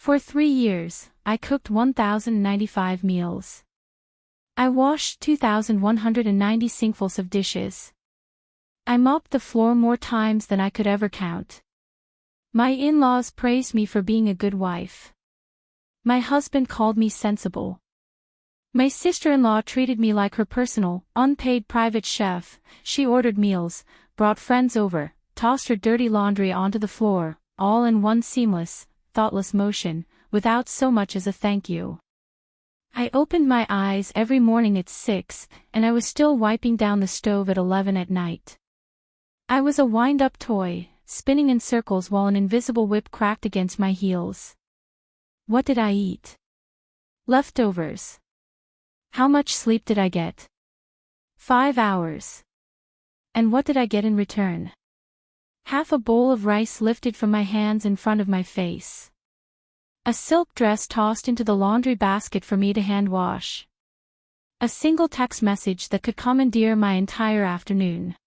For 3 years, I cooked 1,095 meals. I washed 2,190 sinkfuls of dishes. I mopped the floor more times than I could ever count. My in-laws praised me for being a good wife. My husband called me sensible. My sister-in-law treated me like her personal, unpaid private chef. She ordered meals, brought friends over, tossed her dirty laundry onto the floor, all in one seamless, thoughtless motion, without so much as a thank you. I opened my eyes every morning at 6, and I was still wiping down the stove at 11 at night. I was a wind-up toy, spinning in circles while an invisible whip cracked against my heels. What did I eat? Leftovers. How much sleep did I get? 5 hours. And what did I get in return? Half a bowl of rice lifted from my hands in front of my face. A silk dress tossed into the laundry basket for me to hand wash. A single text message that could commandeer my entire afternoon.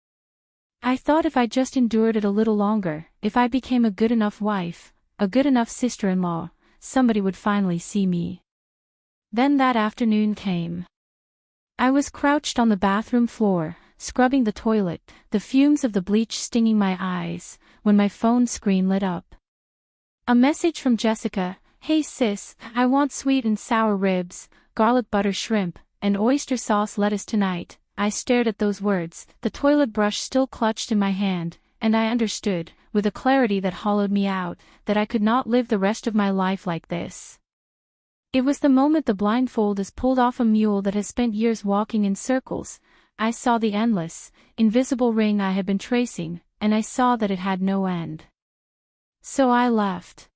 I thought if I just endured it a little longer, if I became a good enough wife, a good enough sister-in-law, somebody would finally see me. Then that afternoon came. I was crouched on the bathroom floor, scrubbing the toilet, the fumes of the bleach stinging my eyes, when my phone screen lit up. A message from Jessica. Hey sis, I want sweet and sour ribs, garlic butter shrimp, and oyster sauce lettuce tonight. I stared at those words, the toilet brush still clutched in my hand, and I understood, with a clarity that hollowed me out, that I could not live the rest of my life like this. It was the moment the blindfold is pulled off a mule that has spent years walking in circles. I saw the endless, invisible ring I had been tracing, and I saw that it had no end. So I left.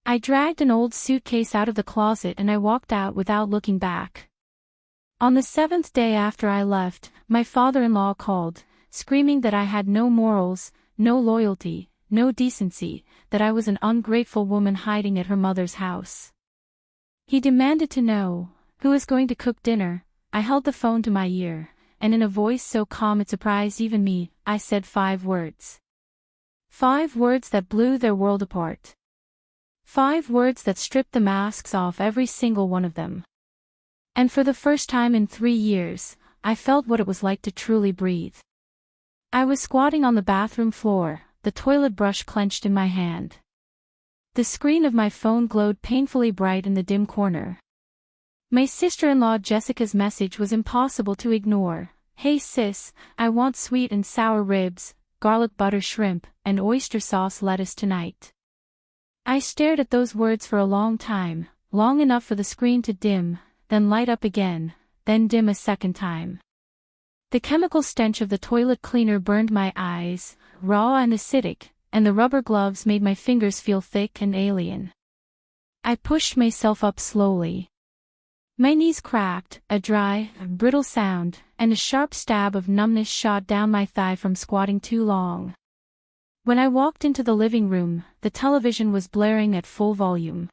I dragged an old suitcase out of the closet and I walked out without looking back. On the 7th day after I left, my father-in-law called, screaming that I had no morals, no loyalty, no decency, that I was an ungrateful woman hiding at her mother's house. He demanded to know, who is going to cook dinner? I held the phone to my ear, and in a voice so calm it surprised even me, I said 5 words. 5 words that blew their world apart. 5 words that stripped the masks off every single one of them. And for the first time in 3 years, I felt what it was like to truly breathe. I was squatting on the bathroom floor, the toilet brush clenched in my hand. The screen of my phone glowed painfully bright in the dim corner. My sister-in-law Jessica's message was impossible to ignore. Hey sis, I want sweet and sour ribs, garlic butter shrimp, and oyster sauce lettuce tonight. I stared at those words for a long time, long enough for the screen to dim, then light up again, then dim a second time. The chemical stench of the toilet cleaner burned my eyes, raw and acidic, and the rubber gloves made my fingers feel thick and alien. I pushed myself up slowly. My knees cracked, a dry, brittle sound, and a sharp stab of numbness shot down my thigh from squatting too long. When I walked into the living room, the television was blaring at full volume.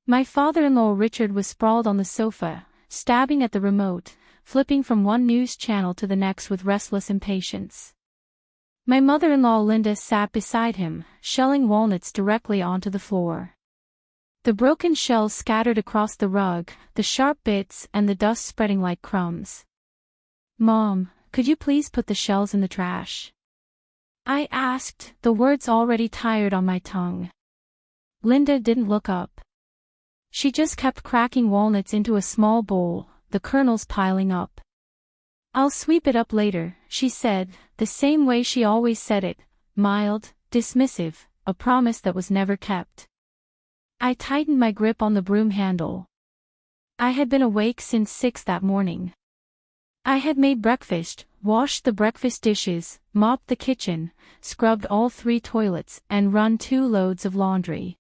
My father-in-law Richard was sprawled on the sofa, stabbing at the remote, flipping from one news channel to the next with restless impatience. My mother-in-law Linda sat beside him, shelling walnuts directly onto the floor. The broken shells scattered across the rug, the sharp bits and the dust spreading like crumbs. "Mom, could you please put the shells in the trash?" I asked, the words already tired on my tongue. Linda didn't look up. She just kept cracking walnuts into a small bowl, the kernels piling up. "I'll sweep it up later," she said, the same way she always said it, mild, dismissive, a promise that was never kept. I tightened my grip on the broom handle. I had been awake since 6 that morning. I had made breakfast, washed the breakfast dishes, mopped the kitchen, scrubbed all 3 toilets, and run 2 loads of laundry.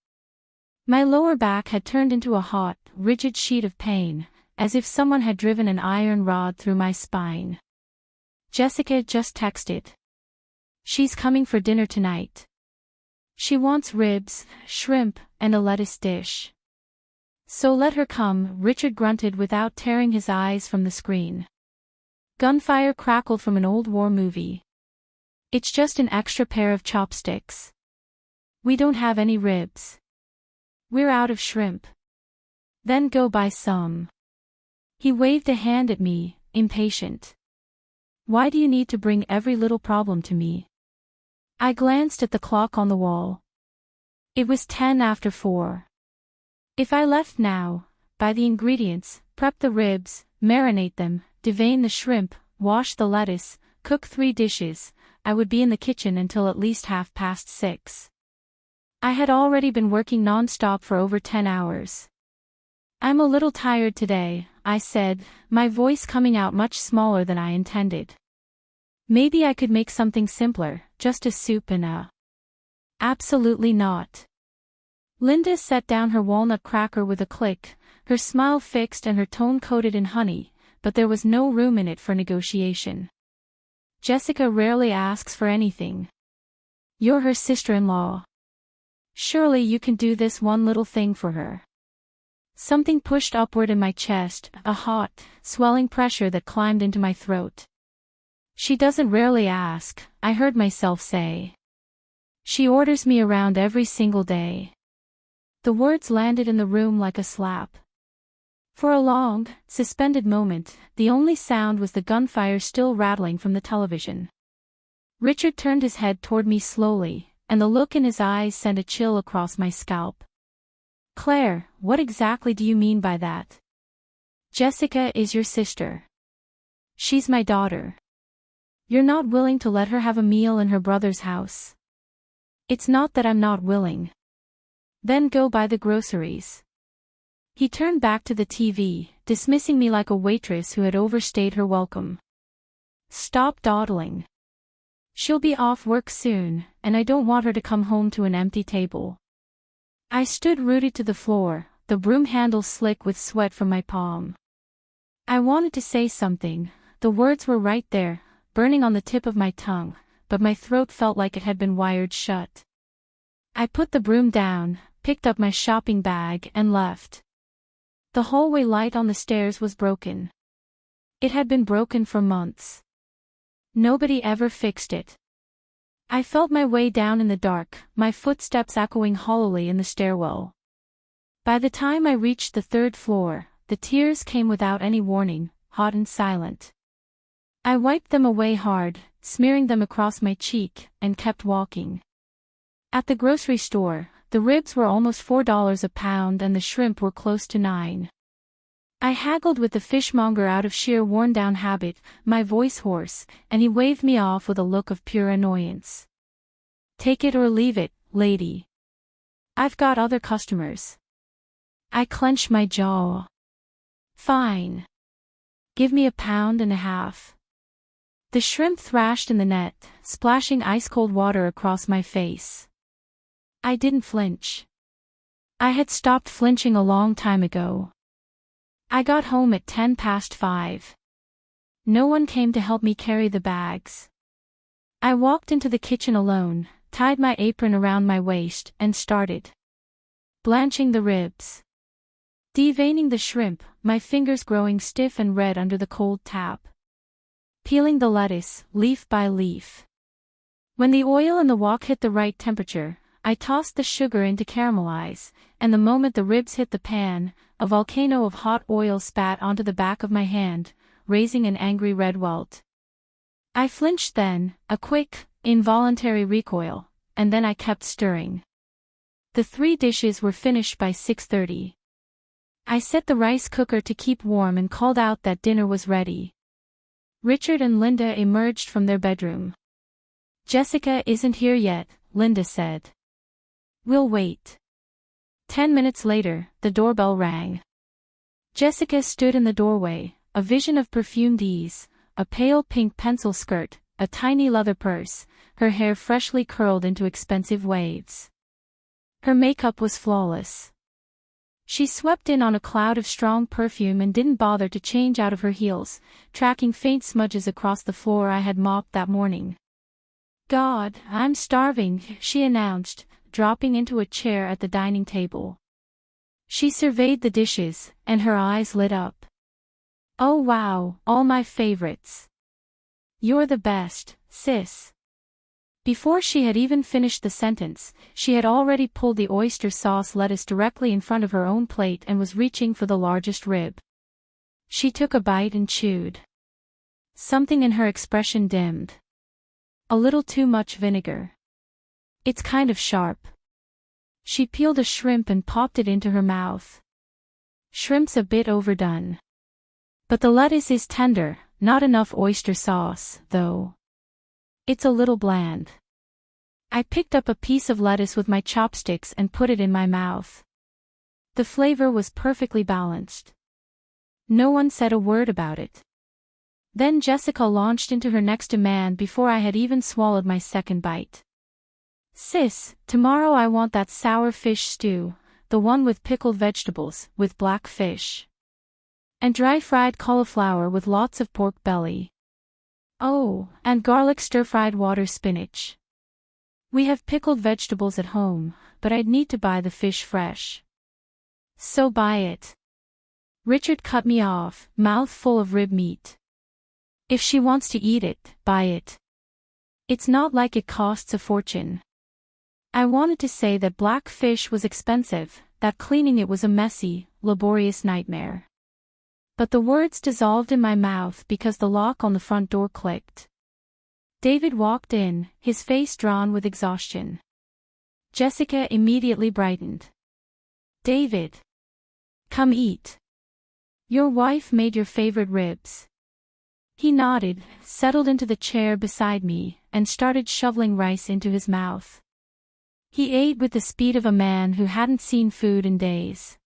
My lower back had turned into a hot, rigid sheet of pain, as if someone had driven an iron rod through my spine. Jessica just texted. She's coming for dinner tonight. She wants ribs, shrimp, and a lettuce dish. So let her come, Richard grunted without tearing his eyes from the screen. Gunfire crackled from an old war movie. It's just an extra pair of chopsticks. We don't have any ribs. We're out of shrimp. Then go buy some. He waved a hand at me, impatient. Why do you need to bring every little problem to me? I glanced at the clock on the wall. It was 4:10. If I left now, buy the ingredients, prep the ribs, marinate them, devein the shrimp, wash the lettuce, cook 3 dishes, I would be in the kitchen until at least 6:30. I had already been working non-stop for over 10 hours. I'm a little tired today, I said, my voice coming out much smaller than I intended. Maybe I could make something simpler, just a soup and a... Absolutely not. Linda set down her walnut cracker with a click, her smile fixed and her tone coated in honey, but there was no room in it for negotiation. Jessica rarely asks for anything. You're her sister-in-law. Surely you can do this one little thing for her. Something pushed upward in my chest, a hot, swelling pressure that climbed into my throat. She doesn't rarely ask, I heard myself say. She orders me around every single day. The words landed in the room like a slap. For a long, suspended moment, the only sound was the gunfire still rattling from the television. Richard turned his head toward me slowly, and the look in his eyes sent a chill across my scalp. Claire, what exactly do you mean by that? Jessica is your sister. She's my daughter. You're not willing to let her have a meal in her brother's house. It's not that I'm not willing. Then go buy the groceries. He turned back to the TV, dismissing me like a waitress who had overstayed her welcome. Stop dawdling. She'll be off work soon, and I don't want her to come home to an empty table. I stood rooted to the floor, the broom handle slick with sweat from my palm. I wanted to say something, the words were right there, burning on the tip of my tongue, but my throat felt like it had been wired shut. I put the broom down, picked up my shopping bag and left. The hallway light on the stairs was broken. It had been broken for months. Nobody ever fixed it. I felt my way down in the dark, my footsteps echoing hollowly in the stairwell. By the time I reached the 3rd floor, the tears came without any warning, hot and silent. I wiped them away hard, smearing them across my cheek, and kept walking. At the grocery store, the ribs were almost $4 a pound and the shrimp were close to $9. I haggled with the fishmonger out of sheer worn-down habit, my voice hoarse, and he waved me off with a look of pure annoyance. Take it or leave it, lady. I've got other customers. I clenched my jaw. Fine. Give me $1.50 pounds. The shrimp thrashed in the net, splashing ice-cold water across my face. I didn't flinch. I had stopped flinching a long time ago. I got home at 5:10. No one came to help me carry the bags. I walked into the kitchen alone, tied my apron around my waist, and started blanching the ribs. Deveining the shrimp, my fingers growing stiff and red under the cold tap. Peeling the lettuce, leaf by leaf. When the oil and the wok hit the right temperature, I tossed the sugar in to caramelize, and the moment the ribs hit the pan, a volcano of hot oil spat onto the back of my hand, raising an angry red welt. I flinched then, a quick, involuntary recoil, and then I kept stirring. The 3 dishes were finished by 6:30. I set the rice cooker to keep warm and called out that dinner was ready. Richard and Linda emerged from their bedroom. Jessica isn't here yet, Linda said. We'll wait. 10 minutes later, the doorbell rang. Jessica stood in the doorway, a vision of perfumed ease, a pale pink pencil skirt, a tiny leather purse, her hair freshly curled into expensive waves. Her makeup was flawless. She swept in on a cloud of strong perfume and didn't bother to change out of her heels, tracking faint smudges across the floor I had mopped that morning. God, I'm starving, she announced, dropping into a chair at the dining table. She surveyed the dishes, and her eyes lit up. Oh wow, all my favorites. You're the best, sis. Before she had even finished the sentence, she had already pulled the oyster sauce lettuce directly in front of her own plate and was reaching for the largest rib. She took a bite and chewed. Something in her expression dimmed. A little too much vinegar. It's kind of sharp. She peeled a shrimp and popped it into her mouth. Shrimp's a bit overdone. But the lettuce is tender, not enough oyster sauce, though. It's a little bland. I picked up a piece of lettuce with my chopsticks and put it in my mouth. The flavor was perfectly balanced. No one said a word about it. Then Jessica launched into her next demand before I had even swallowed my second bite. Sis, tomorrow I want that sour fish stew, the one with pickled vegetables, with black fish. And dry-fried cauliflower with lots of pork belly. Oh, and garlic stir-fried water spinach. We have pickled vegetables at home, but I'd need to buy the fish fresh. So buy it. Richard cut me off, mouth full of rib meat. If she wants to eat it, buy it. It's not like it costs a fortune. I wanted to say that black fish was expensive, that cleaning it was a messy, laborious nightmare. But the words dissolved in my mouth because the lock on the front door clicked. David walked in, his face drawn with exhaustion. Jessica immediately brightened. David. Come eat. Your wife made your favorite ribs. He nodded, settled into the chair beside me, and started shoveling rice into his mouth. He ate with the speed of a man who hadn't seen food in days.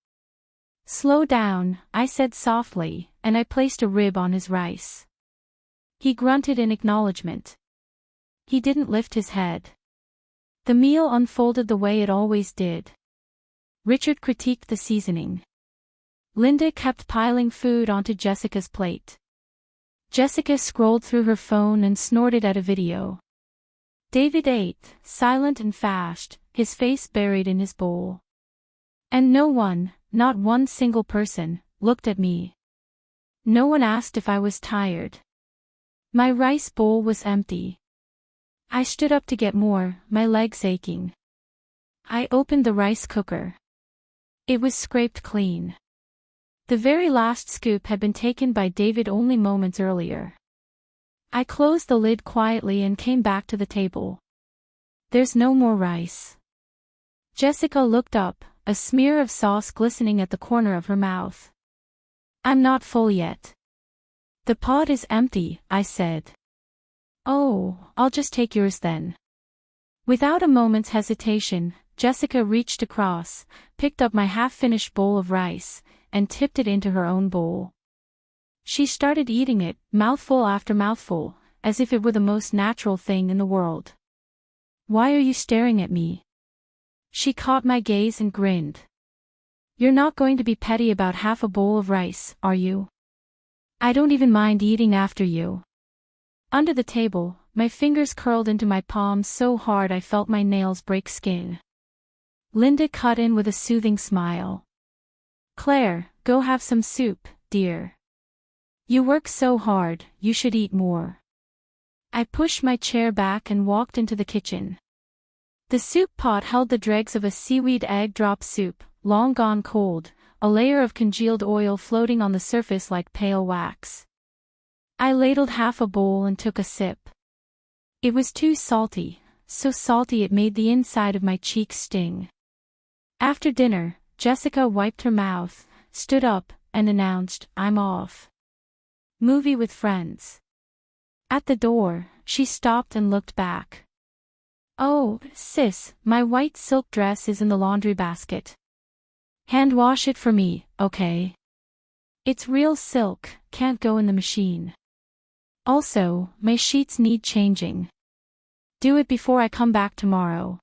Slow down, I said softly, and I placed a rib on his rice. He grunted in acknowledgement. He didn't lift his head. The meal unfolded the way it always did. Richard critiqued the seasoning. Linda kept piling food onto Jessica's plate. Jessica scrolled through her phone and snorted at a video. David ate, silent and fast, his face buried in his bowl. And no one, not one single person, looked at me. No one asked if I was tired. My rice bowl was empty. I stood up to get more, my legs aching. I opened the rice cooker. It was scraped clean. The very last scoop had been taken by David only moments earlier. I closed the lid quietly and came back to the table. There's no more rice. Jessica looked up, a smear of sauce glistening at the corner of her mouth. I'm not full yet. The pot is empty, I said. Oh, I'll just take yours then. Without a moment's hesitation, Jessica reached across, picked up my half-finished bowl of rice, and tipped it into her own bowl. She started eating it, mouthful after mouthful, as if it were the most natural thing in the world. Why are you staring at me? She caught my gaze and grinned. You're not going to be petty about half a bowl of rice, are you? I don't even mind eating after you. Under the table, my fingers curled into my palms so hard I felt my nails break skin. Linda cut in with a soothing smile. Claire, go have some soup, dear. You work so hard, you should eat more. I pushed my chair back and walked into the kitchen. The soup pot held the dregs of a seaweed egg drop soup, long gone cold, a layer of congealed oil floating on the surface like pale wax. I ladled half a bowl and took a sip. It was too salty, so salty it made the inside of my cheeks sting. After dinner, Jessica wiped her mouth, stood up, and announced, I'm off. Movie with friends. At the door, she stopped and looked back. Oh, sis, my white silk dress is in the laundry basket. Hand wash it for me, okay? It's real silk, can't go in the machine. Also, my sheets need changing. Do it before I come back tomorrow.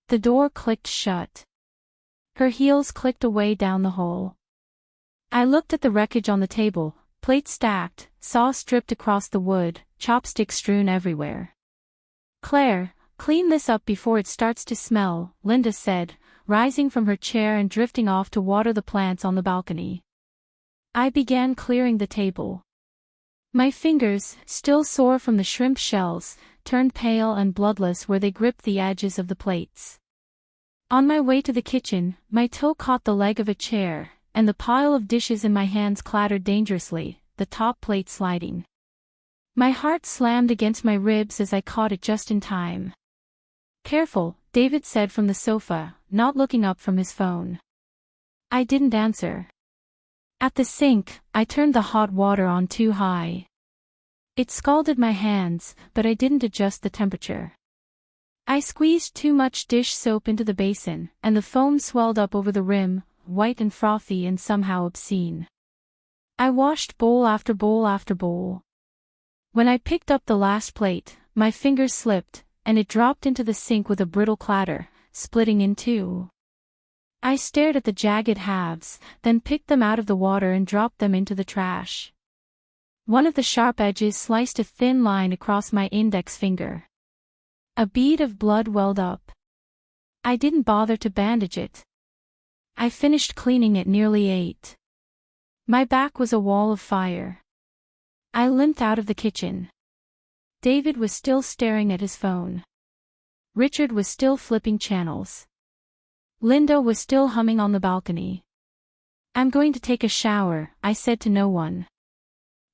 The door clicked shut. Her heels clicked away down the hall. I looked at the wreckage on the table, plate stacked, sauce dripped across the wood, chopsticks strewn everywhere. Claire, clean this up before it starts to smell, Linda said, rising from her chair and drifting off to water the plants on the balcony. I began clearing the table. My fingers, still sore from the shrimp shells, turned pale and bloodless where they gripped the edges of the plates. On my way to the kitchen, my toe caught the leg of a chair, and the pile of dishes in my hands clattered dangerously, the top plate sliding. My heart slammed against my ribs as I caught it just in time. "Careful," David said from the sofa, not looking up from his phone. I didn't answer. At the sink, I turned the hot water on too high. It scalded my hands, but I didn't adjust the temperature. I squeezed too much dish soap into the basin, and the foam swelled up over the rim, white and frothy and somehow obscene. I washed bowl after bowl after bowl. When I picked up the last plate, my fingers slipped, and it dropped into the sink with a brittle clatter, splitting in two. I stared at the jagged halves, then picked them out of the water and dropped them into the trash. One of the sharp edges sliced a thin line across my index finger. A bead of blood welled up. I didn't bother to bandage it. I finished cleaning at nearly 8. My back was a wall of fire. I limped out of the kitchen. David was still staring at his phone. Richard was still flipping channels. Linda was still humming on the balcony. "I'm going to take a shower," I said to no one.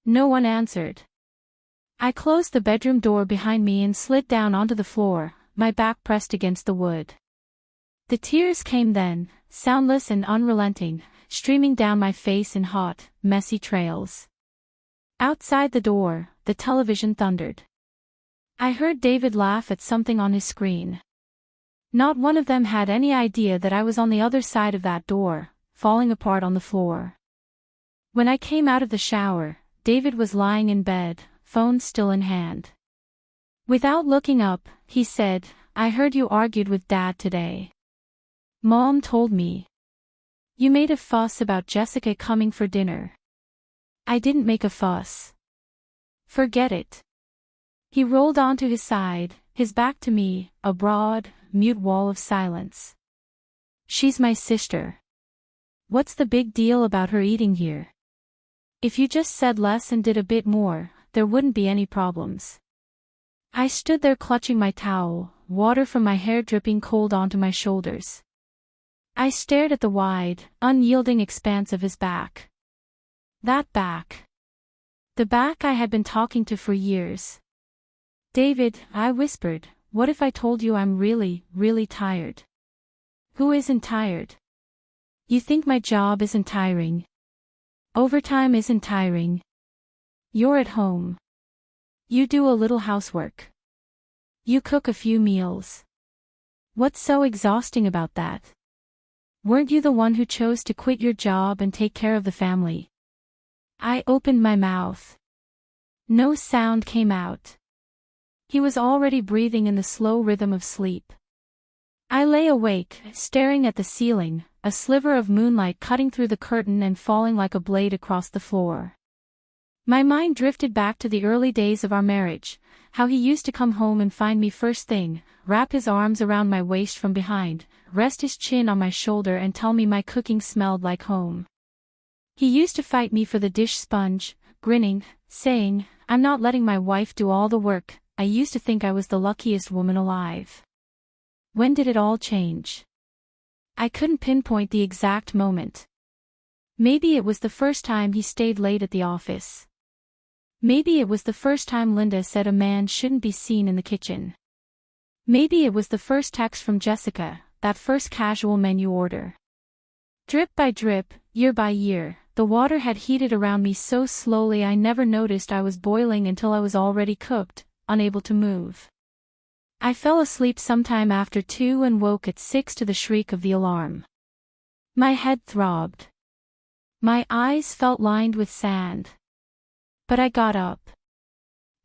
No one answered. I closed the bedroom door behind me and slid down onto the floor, my back pressed against the wood. The tears came then, soundless and unrelenting, streaming down my face in hot, messy trails. Outside the door, the television thundered. I heard David laugh at something on his screen. Not one of them had any idea that I was on the other side of that door, falling apart on the floor. When I came out of the shower, David was lying in bed, phone still in hand. Without looking up, he said, "I heard you argued with Dad today. Mom told me. You made a fuss about Jessica coming for dinner." "I didn't make a fuss." "Forget it." He rolled onto his side, his back to me, a broad, mute wall of silence. "She's my sister. What's the big deal about her eating here? If you just said less and did a bit more, there wouldn't be any problems." I stood there clutching my towel, water from my hair dripping cold onto my shoulders. I stared at the wide, unyielding expanse of his back. That back. The back I had been talking to for years. "David," I whispered, "what if I told you I'm really, really tired?" "Who isn't tired? You think my job isn't tiring? Overtime isn't tiring? You're at home. You do a little housework. You cook a few meals. What's so exhausting about that? Weren't you the one who chose to quit your job and take care of the family?" I opened my mouth. No sound came out. He was already breathing in the slow rhythm of sleep. I lay awake, staring at the ceiling, a sliver of moonlight cutting through the curtain and falling like a blade across the floor. My mind drifted back to the early days of our marriage, how he used to come home and find me first thing, wrap his arms around my waist from behind, rest his chin on my shoulder and tell me my cooking smelled like home. He used to fight me for the dish sponge, grinning, saying, "I'm not letting my wife do all the work." I used to think I was the luckiest woman alive. When did it all change? I couldn't pinpoint the exact moment. Maybe it was the first time he stayed late at the office. Maybe it was the first time Linda said a man shouldn't be seen in the kitchen. Maybe it was the first text from Jessica, that first casual menu order. Drip by drip, year by year, the water had heated around me so slowly I never noticed I was boiling until I was already cooked, unable to move. I fell asleep sometime after 2 and woke at 6 to the shriek of the alarm. My head throbbed. My eyes felt lined with sand. But I got up.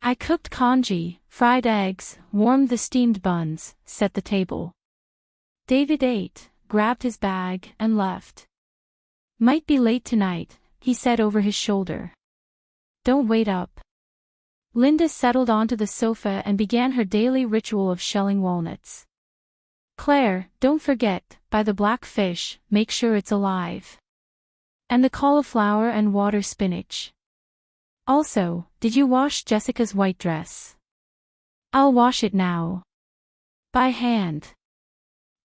I cooked congee, fried eggs, warmed the steamed buns, set the table. David ate, grabbed his bag, and left. "Might be late tonight," he said over his shoulder. "Don't wait up." Linda settled onto the sofa and began her daily ritual of shelling walnuts. "Claire, don't forget, buy the black fish, make sure it's alive. And the cauliflower and water spinach. Also, did you wash Jessica's white dress?" I'll wash it now. By hand.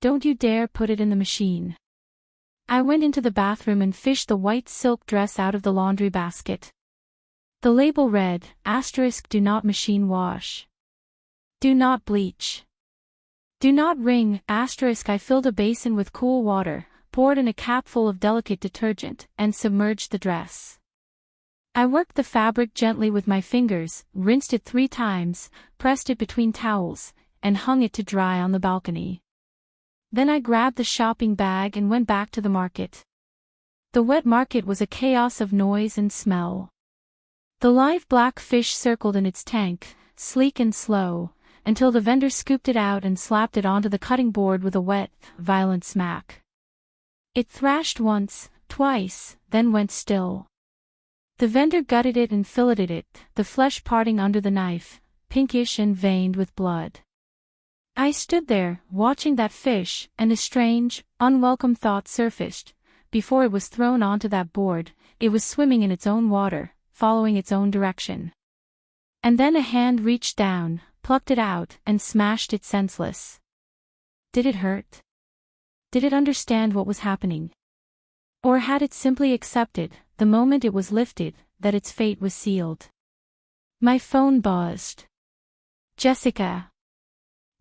Don't you dare put it in the machine. I went into the bathroom and fished the white silk dress out of the laundry basket. The label read, *Do not machine wash. Do not bleach. Do not wring, *. I filled a basin with cool water, poured in a capful of delicate detergent, and submerged the dress. I worked the fabric gently with my fingers, rinsed it 3 times, pressed it between towels, and hung it to dry on the balcony. Then I grabbed the shopping bag and went back to the market. The wet market was a chaos of noise and smell. The live black fish circled in its tank, sleek and slow, until the vendor scooped it out and slapped it onto the cutting board with a wet, violent smack. It thrashed once, twice, then went still. The vendor gutted it and filleted it, the flesh parting under the knife, pinkish and veined with blood. I stood there, watching that fish, and a strange, unwelcome thought surfaced. Before it was thrown onto that board, it was swimming in its own water, following its own direction. And then a hand reached down, plucked it out, and smashed it senseless. Did it hurt? Did it understand what was happening? Or had it simply accepted, the moment it was lifted, that its fate was sealed? My phone buzzed. Jessica.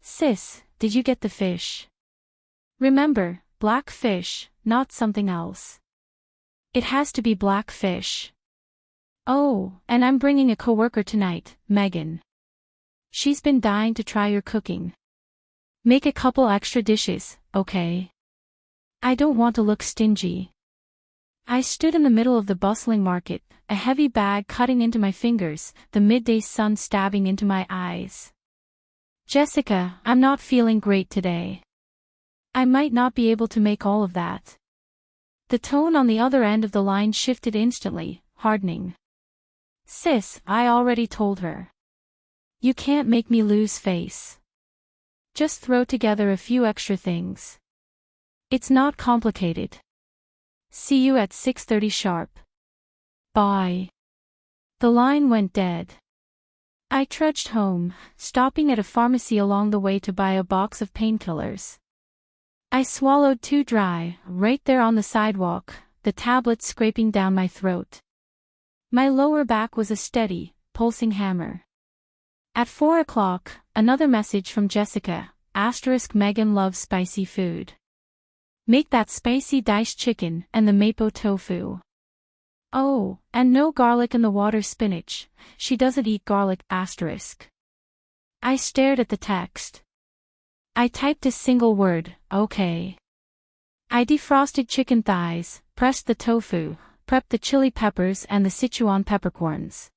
Sis, did you get the fish? Remember, black fish, not something else. It has to be black fish. Oh, and I'm bringing a coworker tonight, Megan. She's been dying to try your cooking. Make a couple extra dishes, okay? I don't want to look stingy. I stood in the middle of the bustling market, a heavy bag cutting into my fingers, the midday sun stabbing into my eyes. Jessica, I'm not feeling great today. I might not be able to make all of that. The tone on the other end of the line shifted instantly, hardening. Sis, I already told her. You can't make me lose face. Just throw together a few extra things. It's not complicated. See you at 6:30 sharp. Bye. The line went dead. I trudged home, stopping at a pharmacy along the way to buy a box of painkillers. I swallowed 2 dry, right there on the sidewalk, the tablets scraping down my throat. My lower back was a steady, pulsing hammer. At 4 o'clock, another message from Jessica, * Megan loves spicy food. Make that spicy diced chicken and the mapo tofu. Oh, and no garlic in the water spinach, she doesn't eat garlic, *. I stared at the text. I typed a single word, okay. I defrosted chicken thighs, pressed the tofu, prepped the chili peppers and the Sichuan peppercorns.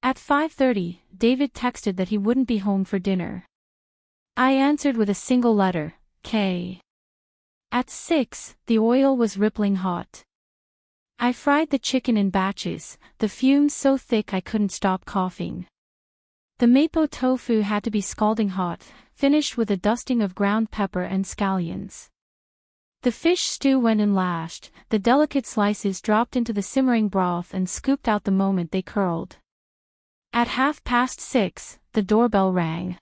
At 5:30, David texted that he wouldn't be home for dinner. I answered with a single letter, K. At 6, the oil was rippling hot. I fried the chicken in batches, the fumes so thick I couldn't stop coughing. The mapo tofu had to be scalding hot, finished with a dusting of ground pepper and scallions. The fish stew went in last, the delicate slices dropped into the simmering broth and scooped out the moment they curled. At 6:30, the doorbell rang.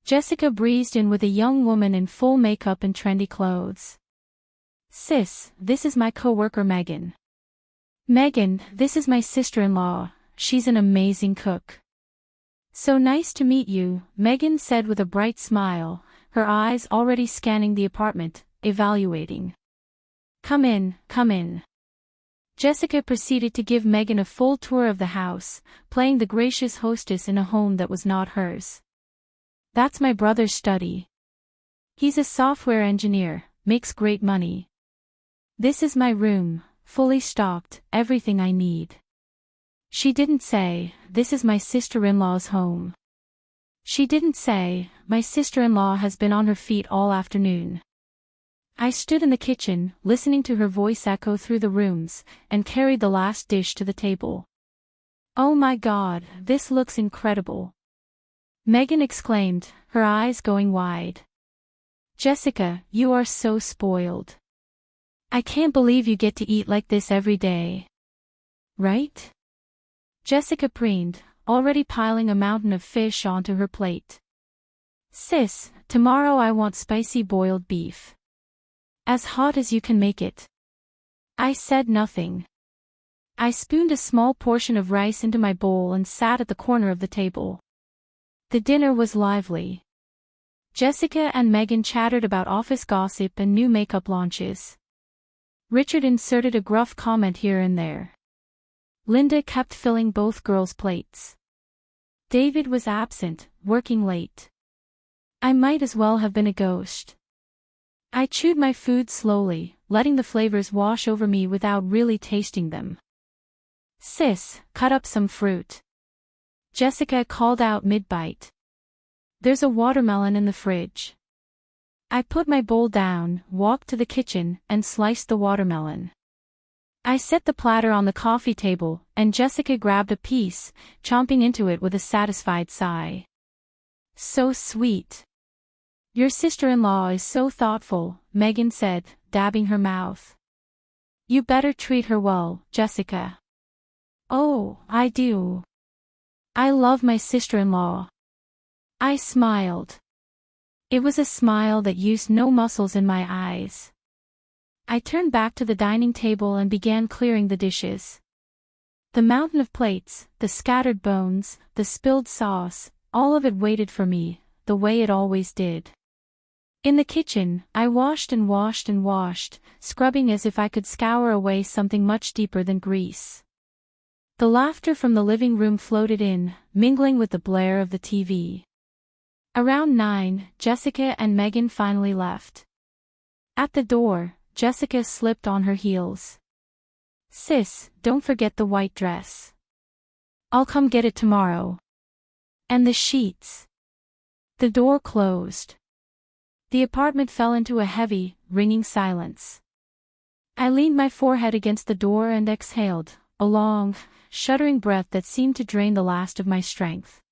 Jessica breezed in with a young woman in full makeup and trendy clothes. Sis, this is my coworker Megan. Megan, this is my sister-in-law, she's an amazing cook. So nice to meet you, Megan said with a bright smile, her eyes already scanning the apartment, evaluating. Come in, come in. Jessica proceeded to give Megan a full tour of the house, playing the gracious hostess in a home that was not hers. That's my brother's study. He's a software engineer, makes great money. This is my room, fully stocked, everything I need. She didn't say, this is my sister-in-law's home. She didn't say, my sister-in-law has been on her feet all afternoon. I stood in the kitchen, listening to her voice echo through the rooms, and carried the last dish to the table. Oh my God, this looks incredible. Megan exclaimed, her eyes going wide. Jessica, you are so spoiled. I can't believe you get to eat like this every day. Right? Jessica preened, already piling a mountain of fish onto her plate. "Sis, tomorrow I want spicy boiled beef. As hot as you can make it." I said nothing. I spooned a small portion of rice into my bowl and sat at the corner of the table. The dinner was lively. Jessica and Megan chattered about office gossip and new makeup launches. Richard inserted a gruff comment here and there. Linda kept filling both girls' plates. David was absent, working late. I might as well have been a ghost. I chewed my food slowly, letting the flavors wash over me without really tasting them. "Sis, cut up some fruit," Jessica called out mid-bite. "There's a watermelon in the fridge." I put my bowl down, walked to the kitchen, and sliced the watermelon. I set the platter on the coffee table, and Jessica grabbed a piece, chomping into it with a satisfied sigh. "So sweet. Your sister-in-law is so thoughtful," Megan said, dabbing her mouth. "You better treat her well, Jessica." "Oh, I do. I love my sister-in-law." I smiled. It was a smile that used no muscles in my eyes. I turned back to the dining table and began clearing the dishes. The mountain of plates, the scattered bones, the spilled sauce, all of it waited for me, the way it always did. In the kitchen, I washed and washed and washed, scrubbing as if I could scour away something much deeper than grease. The laughter from the living room floated in, mingling with the blare of the TV. Around 9, Jessica and Megan finally left. At the door, Jessica slipped on her heels. "Sis, don't forget the white dress. I'll come get it tomorrow. And the sheets." The door closed. The apartment fell into a heavy, ringing silence. I leaned my forehead against the door and exhaled, a long, shuddering breath that seemed to drain the last of my strength.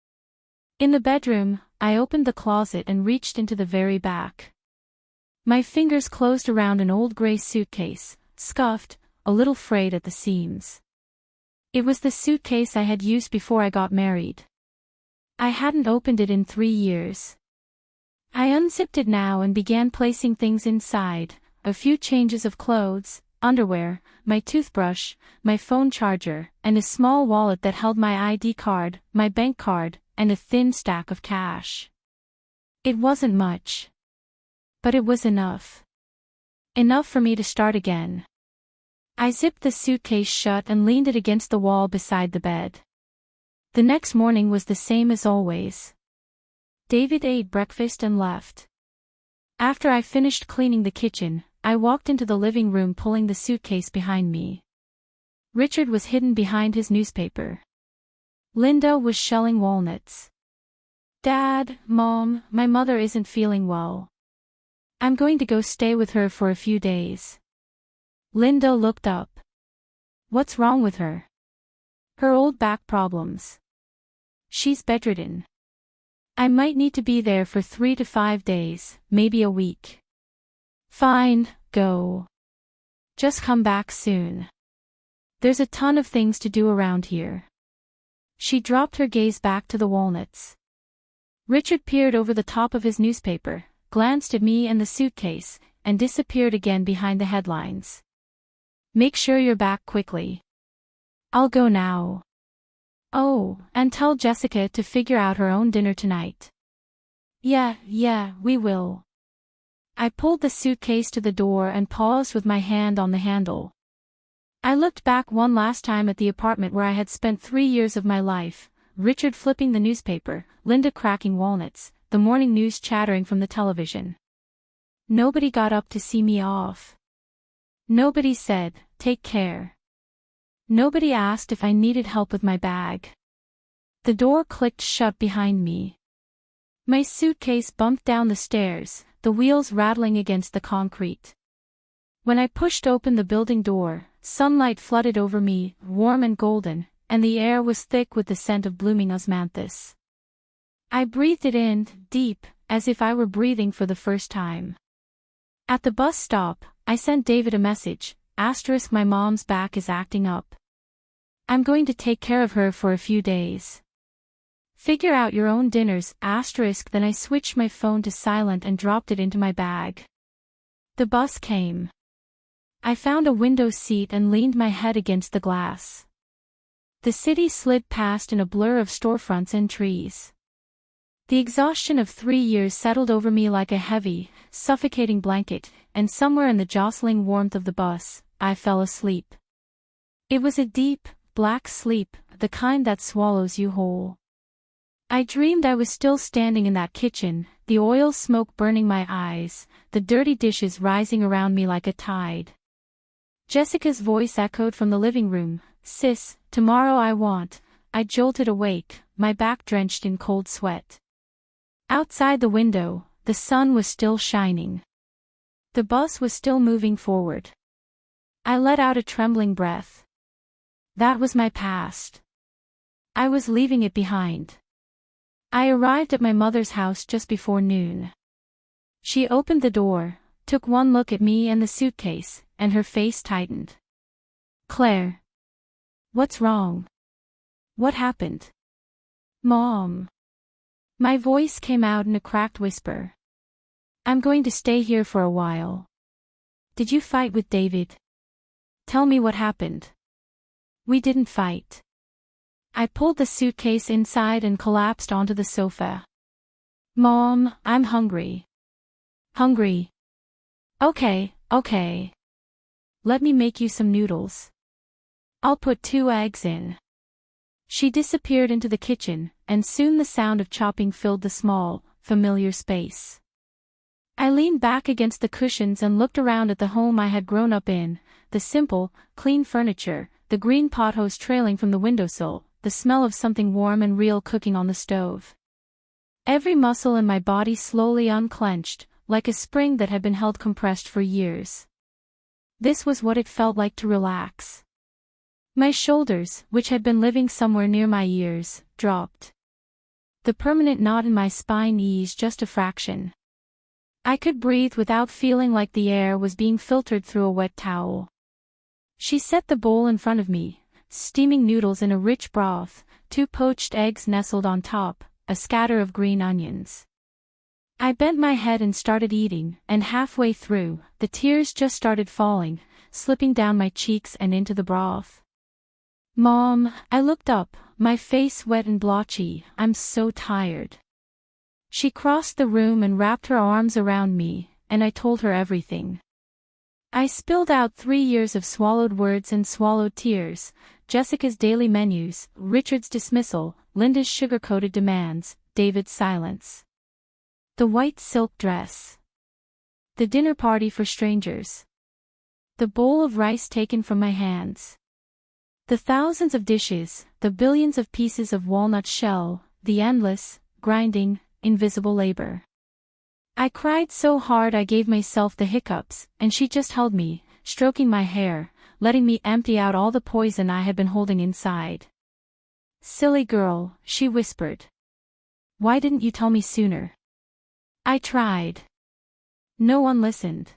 In the bedroom, I opened the closet and reached into the very back. My fingers closed around an old gray suitcase, scuffed, a little frayed at the seams. It was the suitcase I had used before I got married. I hadn't opened it in 3 years. I unzipped it now and began placing things inside, a few changes of clothes, underwear, my toothbrush, my phone charger, and a small wallet that held my ID card, my bank card, and a thin stack of cash. It wasn't much. But it was enough. Enough for me to start again. I zipped the suitcase shut and leaned it against the wall beside the bed. The next morning was the same as always. David ate breakfast and left. After I finished cleaning the kitchen, I walked into the living room pulling the suitcase behind me. Richard was hidden behind his newspaper. Linda was shelling walnuts. "Dad, Mom, my mother isn't feeling well. I'm going to go stay with her for a few days." Linda looked up. "What's wrong with her?" "Her old back problems. She's bedridden. I might need to be there for 3 to 5 days, maybe a week." "Fine, go. Just come back soon. There's a ton of things to do around here." She dropped her gaze back to the walnuts. Richard peered over the top of his newspaper, glanced at me and the suitcase, and disappeared again behind the headlines. "Make sure you're back quickly. I'll go now. Oh, and tell Jessica to figure out her own dinner tonight." Yeah, we will." I pulled the suitcase to the door and paused with my hand on the handle. I looked back one last time at the apartment where I had spent 3 years of my life, Richard flipping the newspaper, Linda cracking walnuts, the morning news chattering from the television. Nobody got up to see me off. Nobody said, "Take care." Nobody asked if I needed help with my bag. The door clicked shut behind me. My suitcase bumped down the stairs, the wheels rattling against the concrete. When I pushed open the building door, sunlight flooded over me, warm and golden, and the air was thick with the scent of blooming osmanthus. I breathed it in, deep, as if I were breathing for the first time. At the bus stop, I sent David a message, * my mom's back is acting up. I'm going to take care of her for a few days. Figure out your own dinners, *. Then I switched my phone to silent and dropped it into my bag. The bus came. I found a window seat and leaned my head against the glass. The city slid past in a blur of storefronts and trees. The exhaustion of 3 years settled over me like a heavy, suffocating blanket, and somewhere in the jostling warmth of the bus, I fell asleep. It was a deep, black sleep, the kind that swallows you whole. I dreamed I was still standing in that kitchen, the oil smoke burning my eyes, the dirty dishes rising around me like a tide. Jessica's voice echoed from the living room, "Sis, tomorrow I want." I jolted awake, my back drenched in cold sweat. Outside the window, the sun was still shining. The bus was still moving forward. I let out a trembling breath. That was my past. I was leaving it behind. I arrived at my mother's house just before noon. She opened the door, took one look at me and the suitcase, and her face tightened. "Claire. What's wrong? What happened?" "Mom." My voice came out in a cracked whisper. "I'm going to stay here for a while. Did you fight with David? Tell me what happened." "We didn't fight." I pulled the suitcase inside and collapsed onto the sofa. "Mom, I'm hungry." "Hungry? Okay. Let me make you some noodles. I'll put 2 eggs in." She disappeared into the kitchen, and soon the sound of chopping filled the small, familiar space. I leaned back against the cushions and looked around at the home I had grown up in, the simple, clean furniture, the green pothose trailing from the windowsill, the smell of something warm and real cooking on the stove. Every muscle in my body slowly unclenched, like a spring that had been held compressed for years. This was what it felt like to relax. My shoulders, which had been living somewhere near my ears, dropped. The permanent knot in my spine eased just a fraction. I could breathe without feeling like the air was being filtered through a wet towel. She set the bowl in front of me, steaming noodles in a rich broth, 2 poached eggs nestled on top, a scatter of green onions. I bent my head and started eating, and halfway through, the tears just started falling, slipping down my cheeks and into the broth. "Mom," I looked up, my face wet and blotchy, "I'm so tired." She crossed the room and wrapped her arms around me, and I told her everything. I spilled out 3 years of swallowed words and swallowed tears, Jessica's daily menus, Richard's dismissal, Linda's sugar-coated demands, David's silence. The white silk dress. The dinner party for strangers. The bowl of rice taken from my hands. The thousands of dishes, the billions of pieces of walnut shell, the endless, grinding, invisible labor. I cried so hard I gave myself the hiccups, and she just held me, stroking my hair, letting me empty out all the poison I had been holding inside. "Silly girl," she whispered. "Why didn't you tell me sooner?" I tried. No one listened.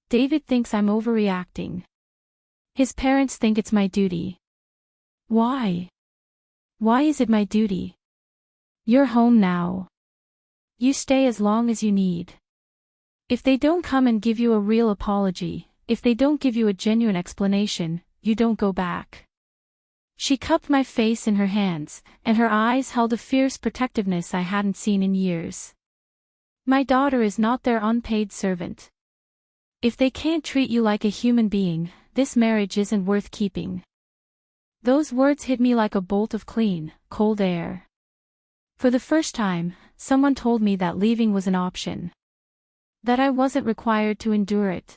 David thinks I'm overreacting. His parents think it's my duty. Why? Why is it my duty? You're home now. You stay as long as you need. If they don't come and give you a real apology, if they don't give you a genuine explanation, you don't go back. She cupped my face in her hands, and her eyes held a fierce protectiveness I hadn't seen in years. My daughter is not their unpaid servant. If they can't treat you like a human being, this marriage isn't worth keeping. Those words hit me like a bolt of clean, cold air. For the first time, someone told me that leaving was an option. That I wasn't required to endure it.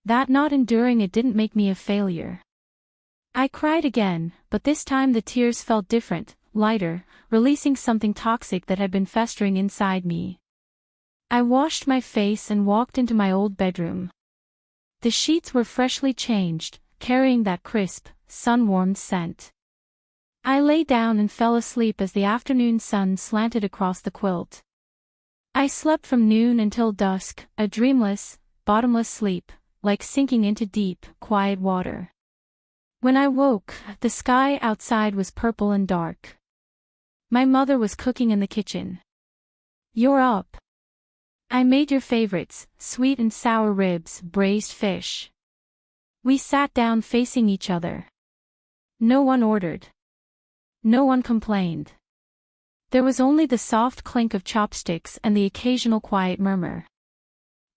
That not enduring it didn't make me a failure. I cried again, but this time the tears felt different, lighter, releasing something toxic that had been festering inside me. I washed my face and walked into my old bedroom. The sheets were freshly changed, carrying that crisp, sun-warmed scent. I lay down and fell asleep as the afternoon sun slanted across the quilt. I slept from noon until dusk, a dreamless, bottomless sleep, like sinking into deep, quiet water. When I woke, the sky outside was purple and dark. My mother was cooking in the kitchen. "You're up. I made your favorites, sweet and sour ribs, braised fish." We sat down facing each other. No one ordered. No one complained. There was only the soft clink of chopsticks and the occasional quiet murmur.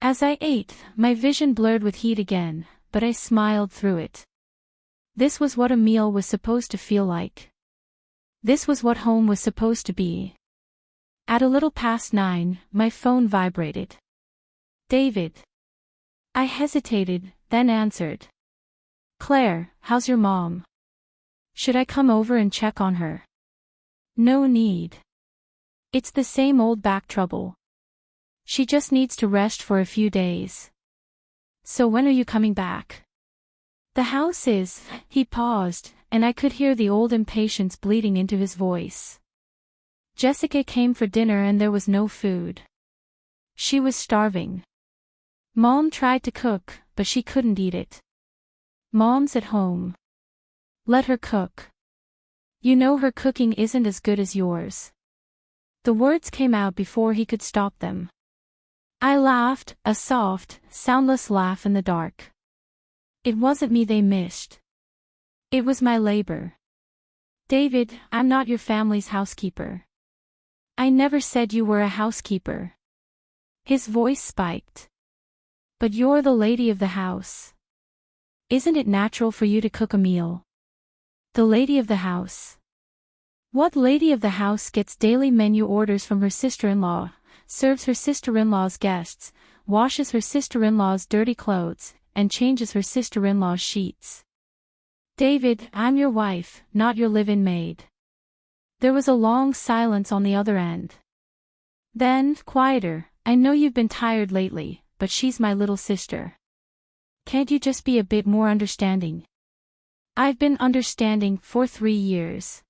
As I ate, my vision blurred with heat again, but I smiled through it. This was what a meal was supposed to feel like. This was what home was supposed to be. At a little past 9, my phone vibrated. "David." I hesitated, then answered. "Claire, how's your mom? Should I come over and check on her?" "No need. It's the same old back trouble. She just needs to rest for a few days." "So when are you coming back?" "The house is—" He paused, and I could hear the old impatience bleeding into his voice. "Jessica came for dinner and there was no food. She was starving. Mom tried to cook, but she couldn't eat it. Mom's at home. Let her cook. You know her cooking isn't as good as yours." The words came out before he could stop them. I laughed, a soft, soundless laugh in the dark. It wasn't me they missed. It was my labor. "David, I'm not your family's housekeeper. I never said you were a housekeeper." His voice spiked. "But you're the lady of the house. Isn't it natural for you to cook a meal?" "The lady of the house? What lady of the house gets daily menu orders from her sister-in-law, serves her sister-in-law's guests, washes her sister-in-law's dirty clothes, and changes her sister-in-law's sheets?" "David, I'm your wife, not your live-in maid." There was a long silence on the other end. Then, quieter, "I know you've been tired lately, but she's my little sister. Can't you just be a bit more understanding?" I've been understanding for 3 years.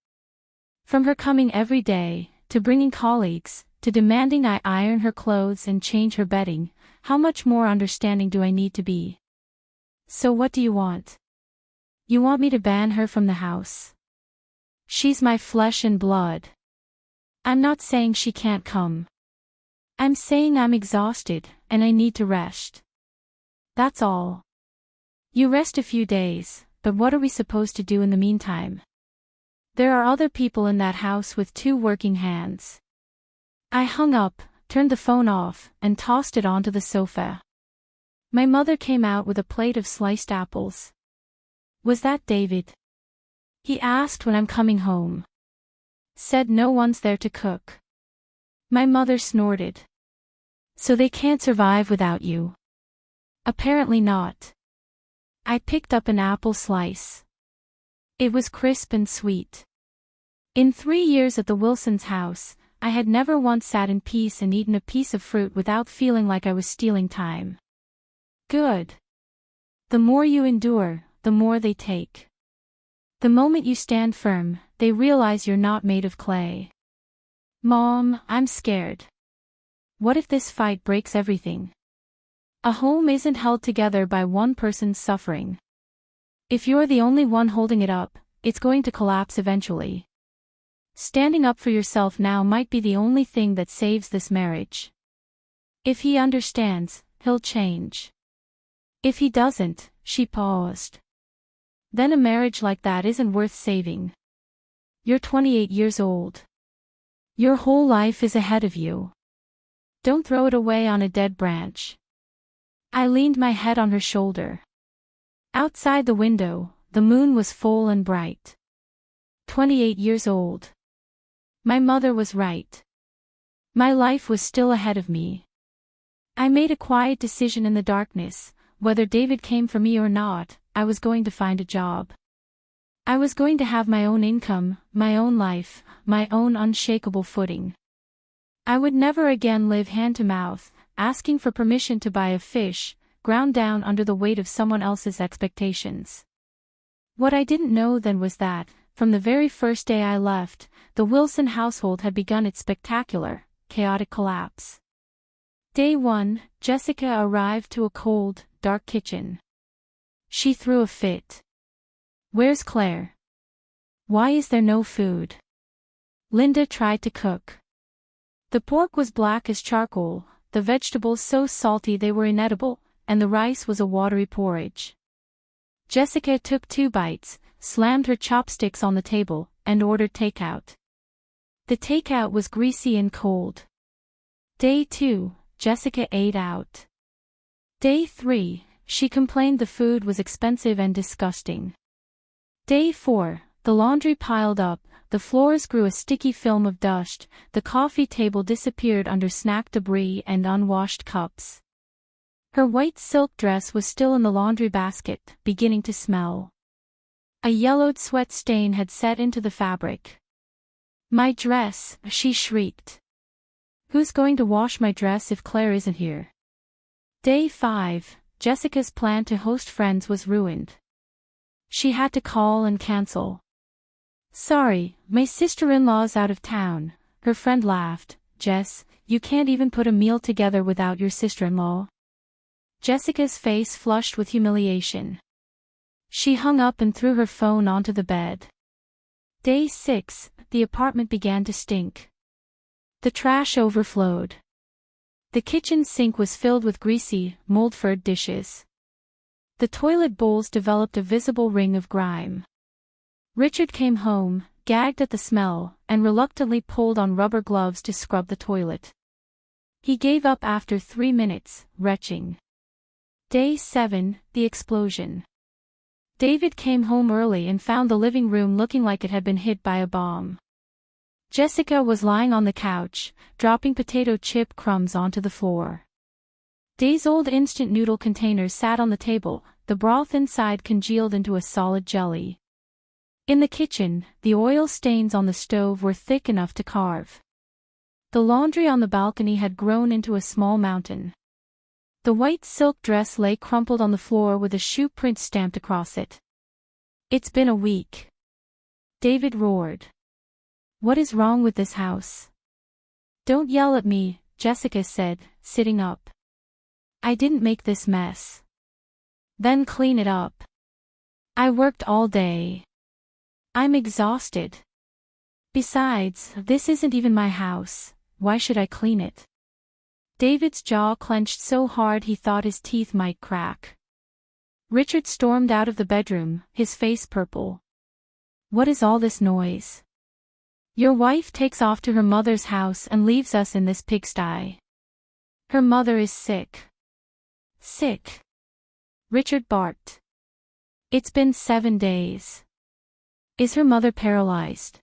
From her coming every day, to bringing colleagues, to demanding I iron her clothes and change her bedding, how much more understanding do I need to be? "So what do you want? You want me to ban her from the house?" "She's my flesh and blood. I'm not saying she can't come. I'm saying I'm exhausted, and I need to rest. That's all. You rest a few days, but what are we supposed to do in the meantime? There are other people in that house with 2 working hands." I hung up, turned the phone off, and tossed it onto the sofa. My mother came out with a plate of sliced apples. "Was that David?" he asked when I'm coming home. "Said no one's there to cook." My mother snorted. "So they can't survive without you?" "Apparently not." I picked up an apple slice. It was crisp and sweet. In 3 years at the Wilsons' house, I had never once sat in peace and eaten a piece of fruit without feeling like I was stealing time. Good. The more you endure, the more they take. The moment you stand firm, they realize you're not made of clay. "Mom, I'm scared. What if this fight breaks everything?" A home isn't held together by one person's suffering. If you're the only one holding it up, it's going to collapse eventually. Standing up for yourself now might be the only thing that saves this marriage. If he understands, he'll change. If he doesn't, she paused. Then a marriage like that isn't worth saving. You're 28 years old. Your whole life is ahead of you. Don't throw it away on a dead branch. I leaned my head on her shoulder. Outside the window, the moon was full and bright. 28 years old. My mother was right. My life was still ahead of me. I made a quiet decision in the darkness. Whether David came for me or not, I was going to find a job. I was going to have my own income, my own life, my own unshakable footing. I would never again live hand to mouth, asking for permission to buy a fish, ground down under the weight of someone else's expectations. What I didn't know then was that, from the very first day I left, the Wilson household had begun its spectacular, chaotic collapse. Day 1, Jessica arrived to a cold, dark kitchen. She threw a fit. "Where's Claire? Why is there no food? Linda tried to cook. The pork was black as charcoal, the vegetables so salty they were inedible, and the rice was a watery porridge. Jessica took 2 bites, slammed her chopsticks on the table, and ordered takeout. The takeout was greasy and cold. Day 2, Jessica ate out. Day 3, she complained the food was expensive and disgusting. Day 4, the laundry piled up, the floors grew a sticky film of dust, the coffee table disappeared under snack debris and unwashed cups. Her white silk dress was still in the laundry basket, beginning to smell. A yellowed sweat stain had set into the fabric. "My dress," she shrieked. "Who's going to wash my dress if Claire isn't here?" Day 5, Jessica's plan to host friends was ruined. She had to call and cancel. "Sorry, my sister-in-law's out of town," her friend laughed. "Jess, you can't even put a meal together without your sister-in-law." Jessica's face flushed with humiliation. She hung up and threw her phone onto the bed. Day 6, the apartment began to stink. The trash overflowed. The kitchen sink was filled with greasy, mold-furred dishes. The toilet bowls developed a visible ring of grime. Richard came home, gagged at the smell, and reluctantly pulled on rubber gloves to scrub the toilet. He gave up after 3 minutes, retching. Day 7, the explosion. David came home early and found the living room looking like it had been hit by a bomb. Jessica was lying on the couch, dropping potato chip crumbs onto the floor. Days-old instant noodle containers sat on the table, the broth inside congealed into a solid jelly. In the kitchen, the oil stains on the stove were thick enough to carve. The laundry on the balcony had grown into a small mountain. The white silk dress lay crumpled on the floor with a shoe print stamped across it. "It's been a week," David roared. "What is wrong with this house?" "Don't yell at me," Jessica said, sitting up. "I didn't make this mess." "Then clean it up." "I worked all day. I'm exhausted. Besides, this isn't even my house, why should I clean it?" David's jaw clenched so hard he thought his teeth might crack. Richard stormed out of the bedroom, his face purple. "What is all this noise? Your wife takes off to her mother's house and leaves us in this pigsty. Her mother is sick." "Sick?" Richard barked. "It's been 7 days. Is her mother paralyzed?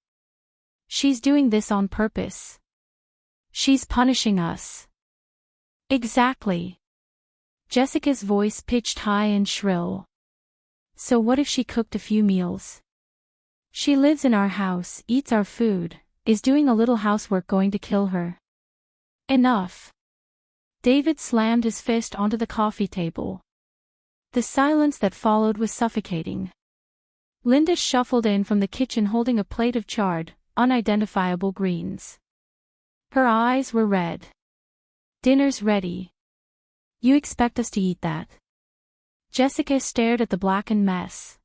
She's doing this on purpose. She's punishing us." "Exactly." Jessica's voice pitched high and shrill. "So what if she cooked a few meals? She lives in our house, eats our food, is doing a little housework going to kill her?" "Enough." David slammed his fist onto the coffee table. The silence that followed was suffocating. Linda shuffled in from the kitchen holding a plate of charred, unidentifiable greens. Her eyes were red. "Dinner's ready. You expect us to eat that?" Jessica stared at the blackened mess.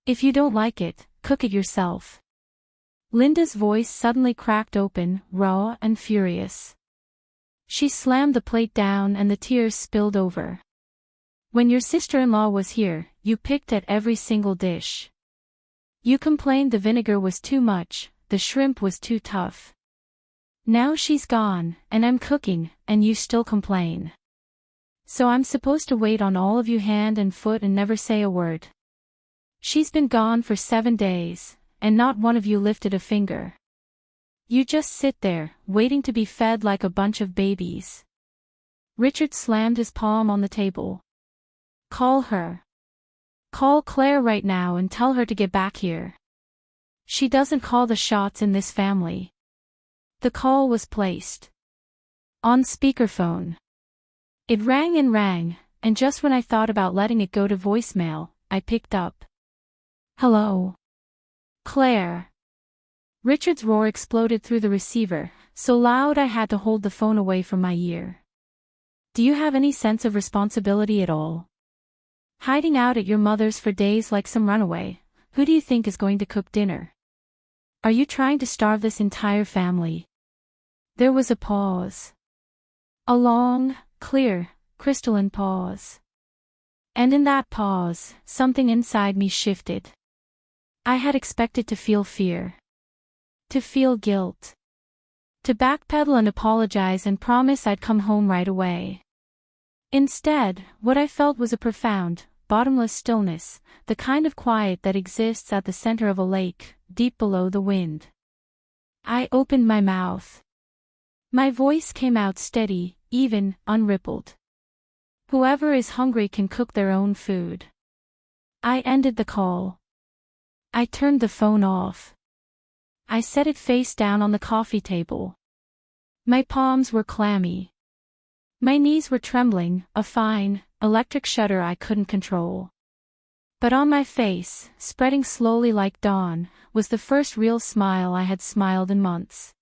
"If you don't like it, cook it yourself." Linda's voice suddenly cracked open, raw and furious. She slammed the plate down and the tears spilled over. "When your sister-in-law was here, you picked at every single dish. You complained the vinegar was too much, the shrimp was too tough. Now she's gone, and I'm cooking, and you still complain. So I'm supposed to wait on all of you hand and foot and never say a word. She's been gone for 7 days, and not one of you lifted a finger. You just sit there, waiting to be fed like a bunch of babies." Richard slammed his palm on the table. "Call her. Call Claire right now and tell her to get back here. She doesn't call the shots in this family." The call was placed on speakerphone. It rang, and just when I thought about letting it go to voicemail, I picked up. "Hello? Claire." Richard's roar exploded through the receiver, so loud I had to hold the phone away from my ear. "Do you have any sense of responsibility at all? Hiding out at your mother's for days like some runaway, who do you think is going to cook dinner?" Are you trying to starve this entire family? There was a pause. A long, clear, crystalline pause. And in that pause, something inside me shifted. I had expected to feel fear. To feel guilt. To backpedal and apologize and promise I'd come home right away. Instead, what I felt was a profound, bottomless stillness, the kind of quiet that exists at the center of a lake, deep below the wind. I opened my mouth. My voice came out steady, even, unrippled. Whoever is hungry can cook their own food. I ended the call. I turned the phone off. I set it face down on the coffee table. My palms were clammy. My knees were trembling, a fine, electric shudder I couldn't control. But on my face, spreading slowly like dawn, was the first real smile I had smiled in months.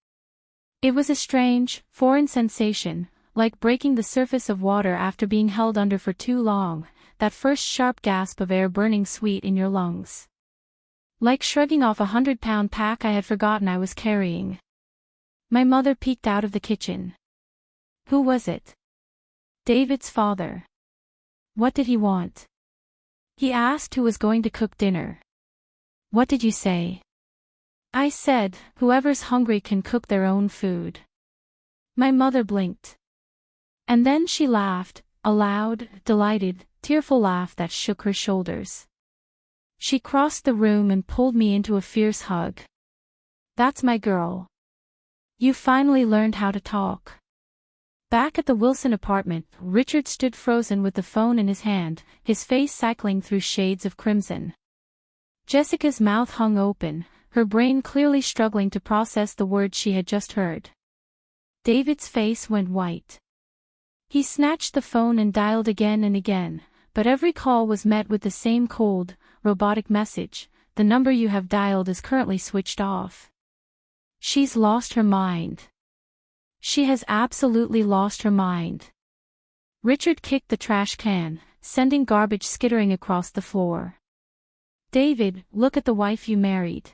It was a strange, foreign sensation, like breaking the surface of water after being held under for too long, that first sharp gasp of air burning sweet in your lungs. Like shrugging off 100-pound pack I had forgotten I was carrying. My mother peeked out of the kitchen. Who was it? David's father. What did he want? He asked who was going to cook dinner. What did you say? I said, whoever's hungry can cook their own food. My mother blinked. And then she laughed, a loud, delighted, tearful laugh that shook her shoulders. She crossed the room and pulled me into a fierce hug. That's my girl. You finally learned how to talk. Back at the Wilson apartment, Richard stood frozen with the phone in his hand, his face cycling through shades of crimson. Jessica's mouth hung open, her brain clearly struggling to process the words she had just heard. David's face went white. He snatched the phone and dialed again and again, but every call was met with the same cold, robotic message: the number you have dialed is currently switched off. She's lost her mind. She has absolutely lost her mind. Richard kicked the trash can, sending garbage skittering across the floor. David, look at the wife you married.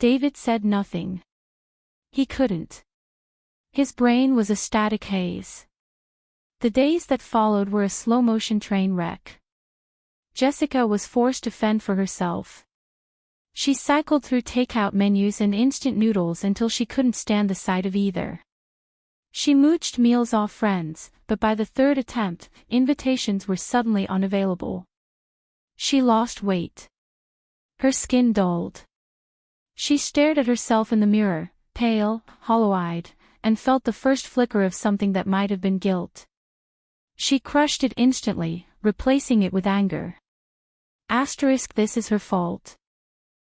David said nothing. He couldn't. His brain was a static haze. The days that followed were a slow-motion train wreck. Jessica was forced to fend for herself. She cycled through takeout menus and instant noodles until she couldn't stand the sight of either. She mooched meals off friends, but by the third attempt, invitations were suddenly unavailable. She lost weight. Her skin dulled. She stared at herself in the mirror, pale, hollow-eyed, and felt the first flicker of something that might have been guilt. She crushed it instantly, replacing it with anger. This is her fault.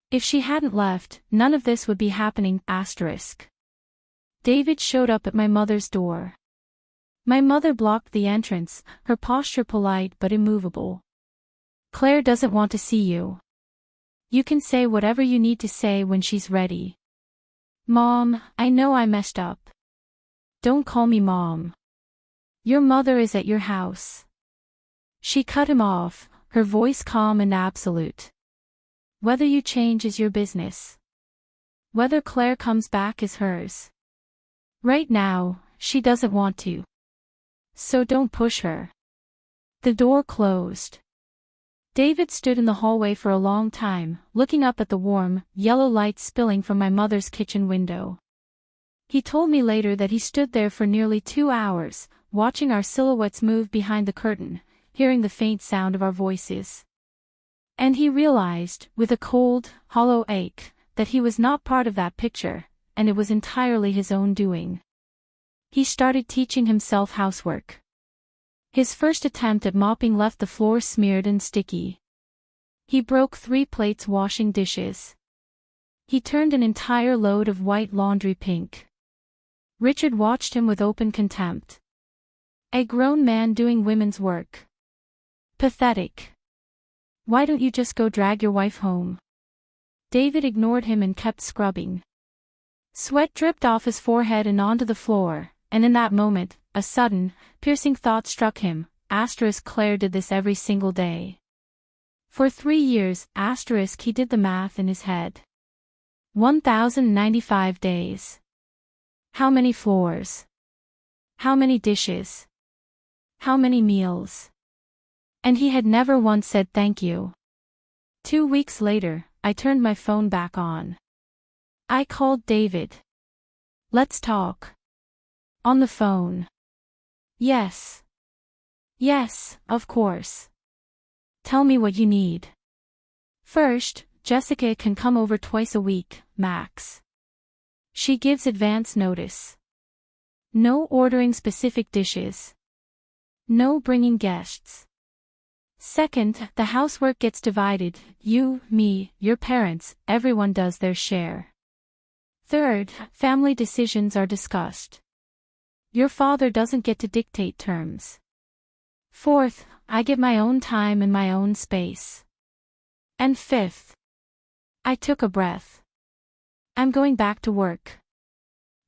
If she hadn't left, none of this would be happening. David showed up at my mother's door. My mother blocked the entrance, her posture polite but immovable. Claire doesn't want to see you. You can say whatever you need to say when she's ready. Mom, I know I messed up. Don't call me Mom. Your mother is at your house. She cut him off, her voice calm and absolute. Whether you change is your business. Whether Claire comes back is hers. Right now, she doesn't want to. So don't push her. The door closed. David stood in the hallway for a long time, looking up at the warm, yellow light spilling from my mother's kitchen window. He told me later that he stood there for nearly 2 hours, watching our silhouettes move behind the curtain, hearing the faint sound of our voices. And he realized, with a cold, hollow ache, that he was not part of that picture, and it was entirely his own doing. He started teaching himself housework. His first attempt at mopping left the floor smeared and sticky. He broke 3 plates washing dishes. He turned an entire load of white laundry pink. Richard watched him with open contempt. A grown man doing women's work. Pathetic. Why don't you just go drag your wife home? David ignored him and kept scrubbing. Sweat dripped off his forehead and onto the floor, and in that moment, a sudden, piercing thought struck him. Claire did this every single day. For 3 years, he did the math in his head. 1,095 days. How many floors? How many dishes? How many meals? And he had never once said thank you. 2 weeks later, I turned my phone back on. I called David. Let's talk. On the phone. Yes. Yes, of course. Tell me what you need. First, Jessica can come over twice a week, max. She gives advance notice. No ordering specific dishes. No bringing guests. Second, the housework gets divided, you, me, your parents, everyone does their share. Third, family decisions are discussed. Your father doesn't get to dictate terms. Fourth, I get my own time and my own space. And fifth, I took a breath. I'm going back to work.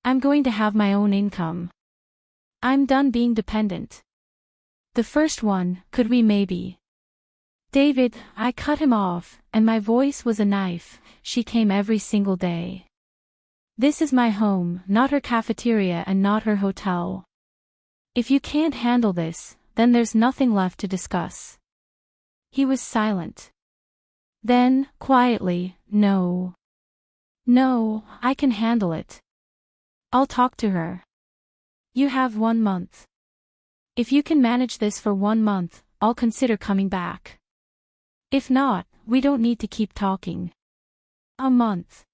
I'm going to have my own income. I'm done being dependent. The first one, could we maybe? David, I cut him off, and my voice was a knife. She came every single day. This is my home, not her cafeteria and not her hotel. If you can't handle this, then there's nothing left to discuss. He was silent. Then, quietly, no. No, I can handle it. I'll talk to her. You have 1 month. If you can manage this for 1 month, I'll consider coming back. If not, we don't need to keep talking. A month.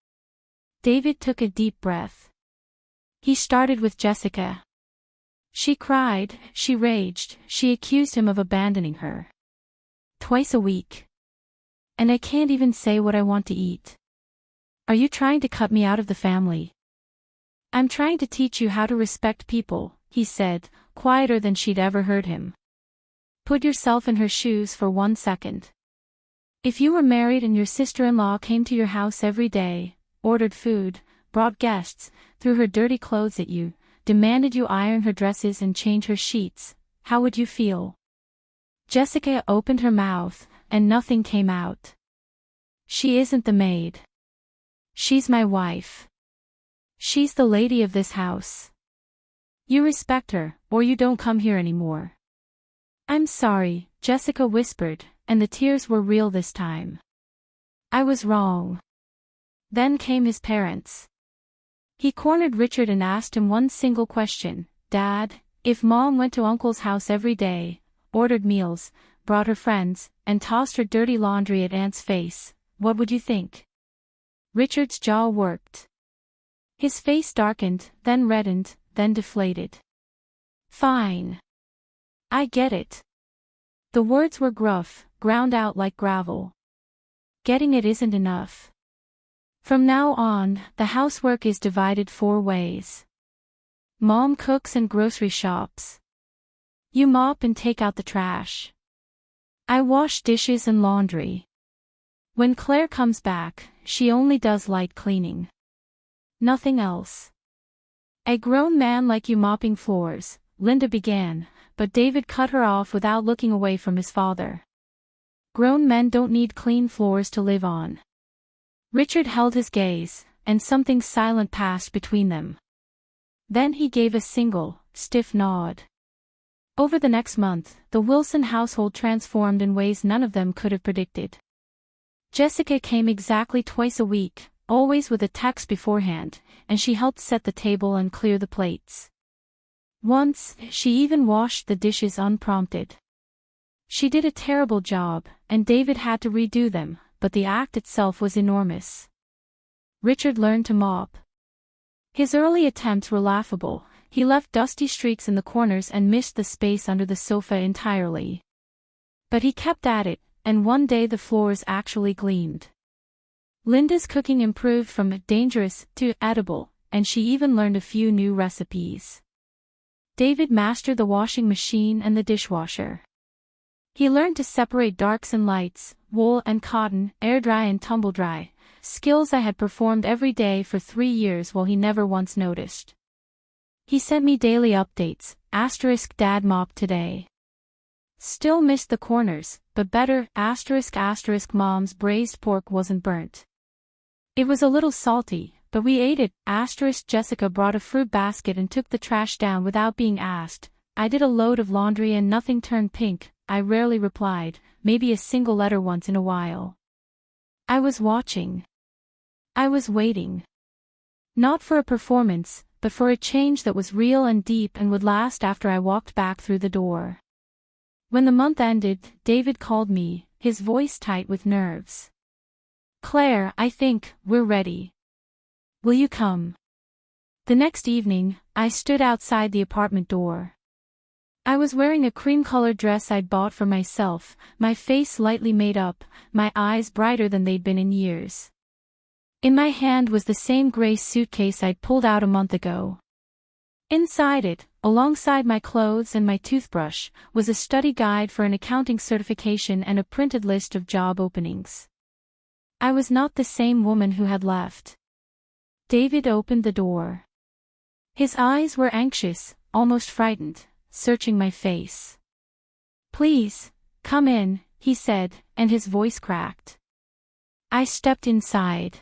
David took a deep breath. He started with Jessica. She cried, she raged, she accused him of abandoning her. Twice a week. And I can't even say what I want to eat. Are you trying to cut me out of the family? I'm trying to teach you how to respect people, he said, quieter than she'd ever heard him. Put yourself in her shoes for 1 second. If you were married and your sister-in-law came to your house every day, ordered food, brought guests, threw her dirty clothes at you, demanded you iron her dresses and change her sheets, how would you feel? Jessica opened her mouth, and nothing came out. She isn't the maid. She's my wife. She's the lady of this house. You respect her, or you don't come here anymore. I'm sorry, Jessica whispered, and the tears were real this time. I was wrong. Then came his parents. He cornered Richard and asked him one single question, Dad, if Mom went to Uncle's house every day, ordered meals, brought her friends, and tossed her dirty laundry at Aunt's face, what would you think? Richard's jaw worked. His face darkened, then reddened, then deflated. Fine. I get it. The words were gruff, ground out like gravel. Getting it isn't enough. From now on, the housework is divided 4 ways. Mom cooks and grocery shops. You mop and take out the trash. I wash dishes and laundry. When Claire comes back, she only does light cleaning. Nothing else. A grown man like you mopping floors, Linda began, but David cut her off without looking away from his father. Grown men don't need clean floors to live on. Richard held his gaze, and something silent passed between them. Then he gave a single, stiff nod. Over the next month, the Wilson household transformed in ways none of them could have predicted. Jessica came exactly twice a week, always with a text beforehand, and she helped set the table and clear the plates. Once, she even washed the dishes unprompted. She did a terrible job, and David had to redo them, but the act itself was enormous. Richard learned to mop. His early attempts were laughable. He left dusty streaks in the corners and missed the space under the sofa entirely. But he kept at it, and one day the floors actually gleamed. Linda's cooking improved from dangerous to edible, and she even learned a few new recipes. David mastered the washing machine and the dishwasher. He learned to separate darks and lights, wool and cotton, air dry and tumble dry, skills I had performed every day for 3 years while he never once noticed. He sent me daily updates, * dad mopped today. Still missed the corners, but better, ** mom's braised pork wasn't burnt. It was a little salty, but we ate it. Jessica brought a fruit basket and took the trash down without being asked. I did a load of laundry and nothing turned pink. I rarely replied, maybe a single letter once in a while. I was watching. I was waiting. Not for a performance, but for a change that was real and deep and would last after I walked back through the door. When the month ended, David called me, his voice tight with nerves. "Claire, I think we're ready. Will you come?" The next evening, I stood outside the apartment door. I was wearing a cream-colored dress I'd bought for myself, my face lightly made up, my eyes brighter than they'd been in years. In my hand was the same gray suitcase I'd pulled out a month ago. Inside it, alongside my clothes and my toothbrush, was a study guide for an accounting certification and a printed list of job openings. I was not the same woman who had left. David opened the door. His eyes were anxious, almost frightened, searching my face. "Please, come in," he said, and his voice cracked. I stepped inside.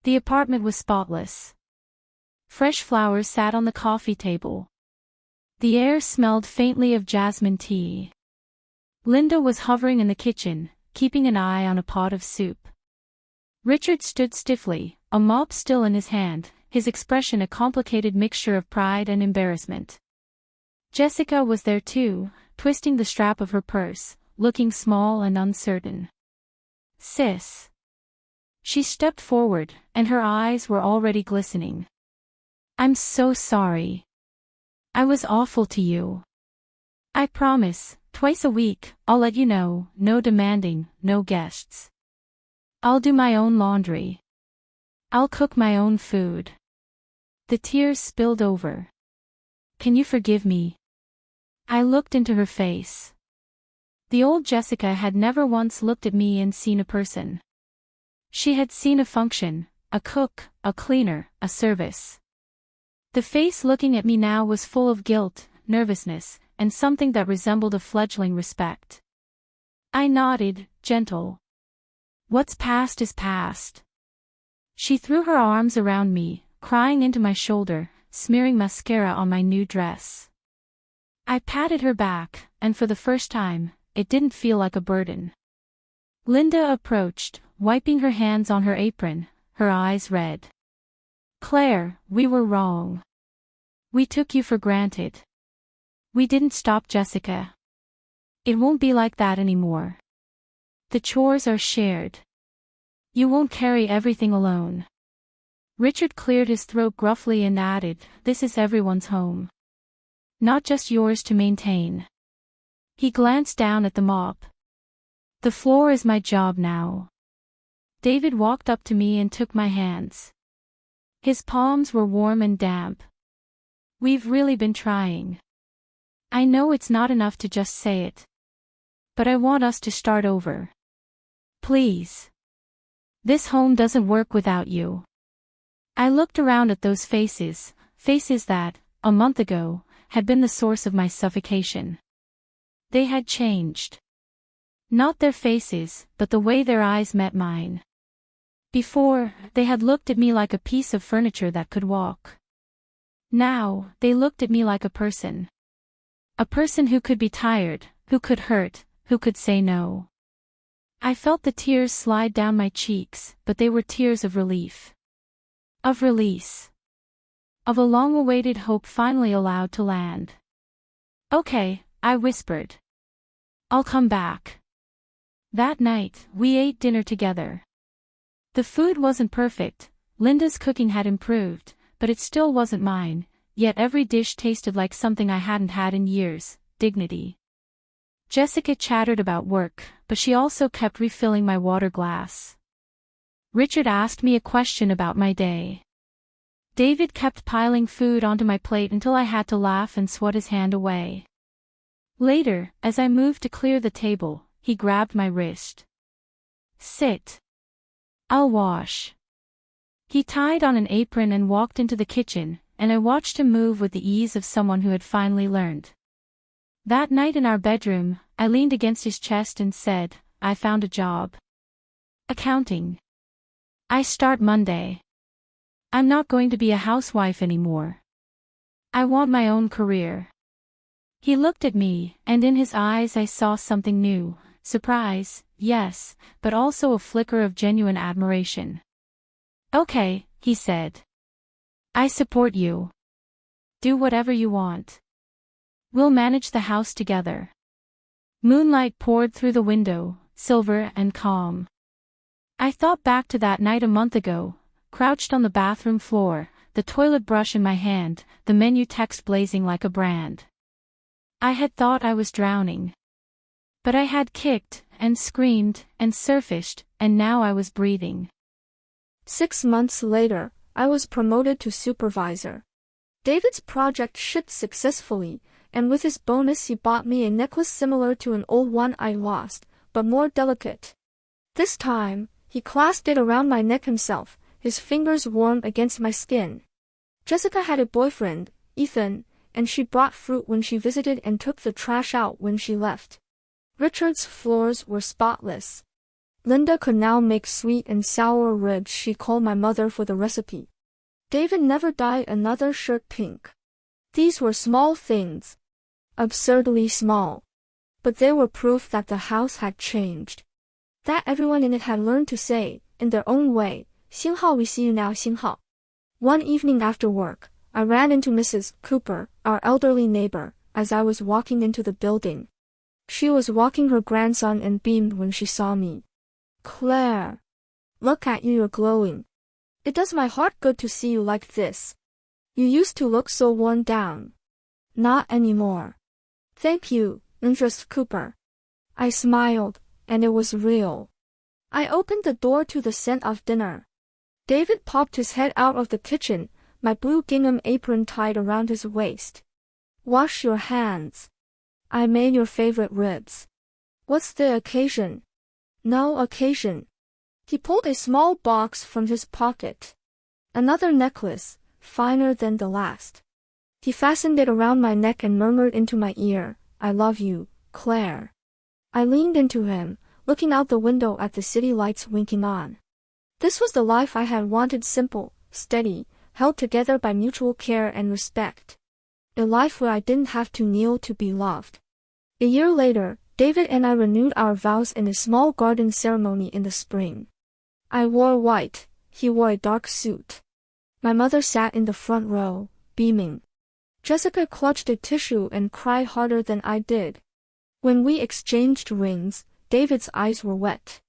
The apartment was spotless. Fresh flowers sat on the coffee table. The air smelled faintly of jasmine tea. Linda was hovering in the kitchen, keeping an eye on a pot of soup. Richard stood stiffly, a mop still in his hand, his expression a complicated mixture of pride and embarrassment. Jessica was there too, twisting the strap of her purse, looking small and uncertain. "Sis." She stepped forward, and her eyes were already glistening. "I'm so sorry. I was awful to you. I promise, twice a week, I'll let you know, no demanding, no guests. I'll do my own laundry. I'll cook my own food." The tears spilled over. "Can you forgive me?" I looked into her face. The old Jessica had never once looked at me and seen a person. She had seen a function, a cook, a cleaner, a service. The face looking at me now was full of guilt, nervousness, and something that resembled a fledgling respect. I nodded, gentle. "What's past is past." She threw her arms around me, crying into my shoulder, smearing mascara on my new dress. I patted her back, and for the first time, it didn't feel like a burden. Linda approached, wiping her hands on her apron, her eyes red. "Claire, we were wrong. We took you for granted. We didn't stop Jessica. It won't be like that anymore. The chores are shared. You won't carry everything alone." Richard cleared his throat gruffly and added, "This is everyone's home. Not just yours to maintain." He glanced down at the mop. "The floor is my job now." David walked up to me and took my hands. His palms were warm and damp. "We've really been trying. I know it's not enough to just say it. But I want us to start over. Please. This home doesn't work without you." I looked around at those faces, faces that, a month ago, had been the source of my suffocation. They had changed. Not their faces, but the way their eyes met mine. Before, they had looked at me like a piece of furniture that could walk. Now, they looked at me like a person. A person who could be tired, who could hurt, who could say no. I felt the tears slide down my cheeks, but they were tears of relief. Of release. Of a long-awaited hope finally allowed to land. "Okay," I whispered. "I'll come back." That night, we ate dinner together. The food wasn't perfect, Linda's cooking had improved, but it still wasn't mine, yet every dish tasted like something I hadn't had in years, dignity. Jessica chattered about work, but she also kept refilling my water glass. Richard asked me a question about my day. David kept piling food onto my plate until I had to laugh and swat his hand away. Later, as I moved to clear the table, he grabbed my wrist. "Sit. I'll wash." He tied on an apron and walked into the kitchen, and I watched him move with the ease of someone who had finally learned. That night in our bedroom, I leaned against his chest and said, "I found a job. Accounting." I start Monday. I'm not going to be a housewife anymore. I want my own career. He looked at me, and in his eyes I saw something new. Surprise, yes, but also a flicker of genuine admiration. Okay, he said. I support you. Do whatever you want. We'll manage the house together. Moonlight poured through the window, silver and calm. I thought back to that night a month ago, crouched on the bathroom floor, the toilet brush in my hand, the menu text blazing like a brand. I had thought I was drowning. But I had kicked, and screamed, and surfaced, and now I was breathing. 6 months later, I was promoted to supervisor. David's project shipped successfully, and with his bonus he bought me a necklace similar to an old one I lost, but more delicate. This time, he clasped it around my neck himself, his fingers warm against my skin. Jessica had a boyfriend, Ethan, and she brought fruit when she visited and took the trash out when she left. Richard's floors were spotless. Linda could now make sweet and sour ribs. She called my mother for the recipe. David never dyed another shirt pink. These were small things. Absurdly small. But they were proof that the house had changed. That everyone in it had learned to say, in their own way, 星号 we see you now 星号. One evening after work, I ran into Mrs. Cooper, our elderly neighbor, as I was walking into the building. She was walking her grandson and beamed when she saw me. Claire. Look at you, you're glowing. It does my heart good to see you like this. You used to look so worn down. Not anymore. Thank you, Mrs. Cooper. I smiled, and it was real. I opened the door to the scent of dinner. David popped his head out of the kitchen, my blue gingham apron tied around his waist. Wash your hands. I made your favorite ribs. What's the occasion? No occasion. He pulled a small box from his pocket. Another necklace, finer than the last. He fastened it around my neck and murmured into my ear, I love you, Claire. I leaned into him, looking out the window at the city lights winking on. This was the life I had wanted, simple, steady, held together by mutual care and respect. A life where I didn't have to kneel to be loved. A year later, David and I renewed our vows in a small garden ceremony in the spring. I wore white, he wore a dark suit. My mother sat in the front row, beaming. Jessica clutched a tissue and cried harder than I did. When we exchanged rings, David's eyes were wet.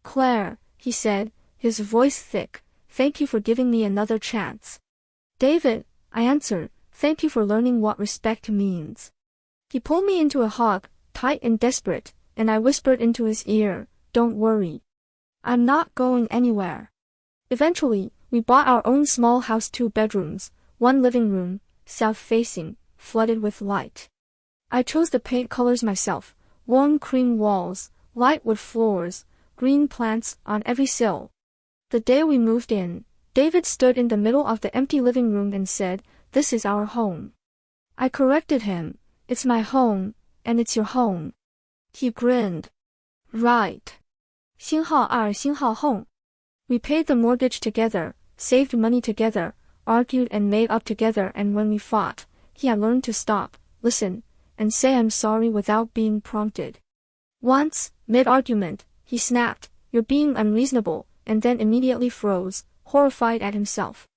Claire, he said, his voice thick, thank you for giving me another chance. David, I answered, thank you for learning what respect means. He pulled me into a hug, tight and desperate, and I whispered into his ear, don't worry. I'm not going anywhere. Eventually, we bought our own small house, 2 bedrooms, 1 living room, south-facing, flooded with light. I chose the paint colors myself, warm cream walls, light wood floors, green plants on every sill. The day we moved in, David stood in the middle of the empty living room and said, this is our home. I corrected him, it's my home, and it's your home. He grinned. Right. 星号 2 星号 home. We paid the mortgage together, saved money together, argued and made up together, and when we fought, he had learned to stop, listen, and say I'm sorry without being prompted. Once, mid-argument, he snapped, you're being unreasonable, and then immediately froze, horrified at himself.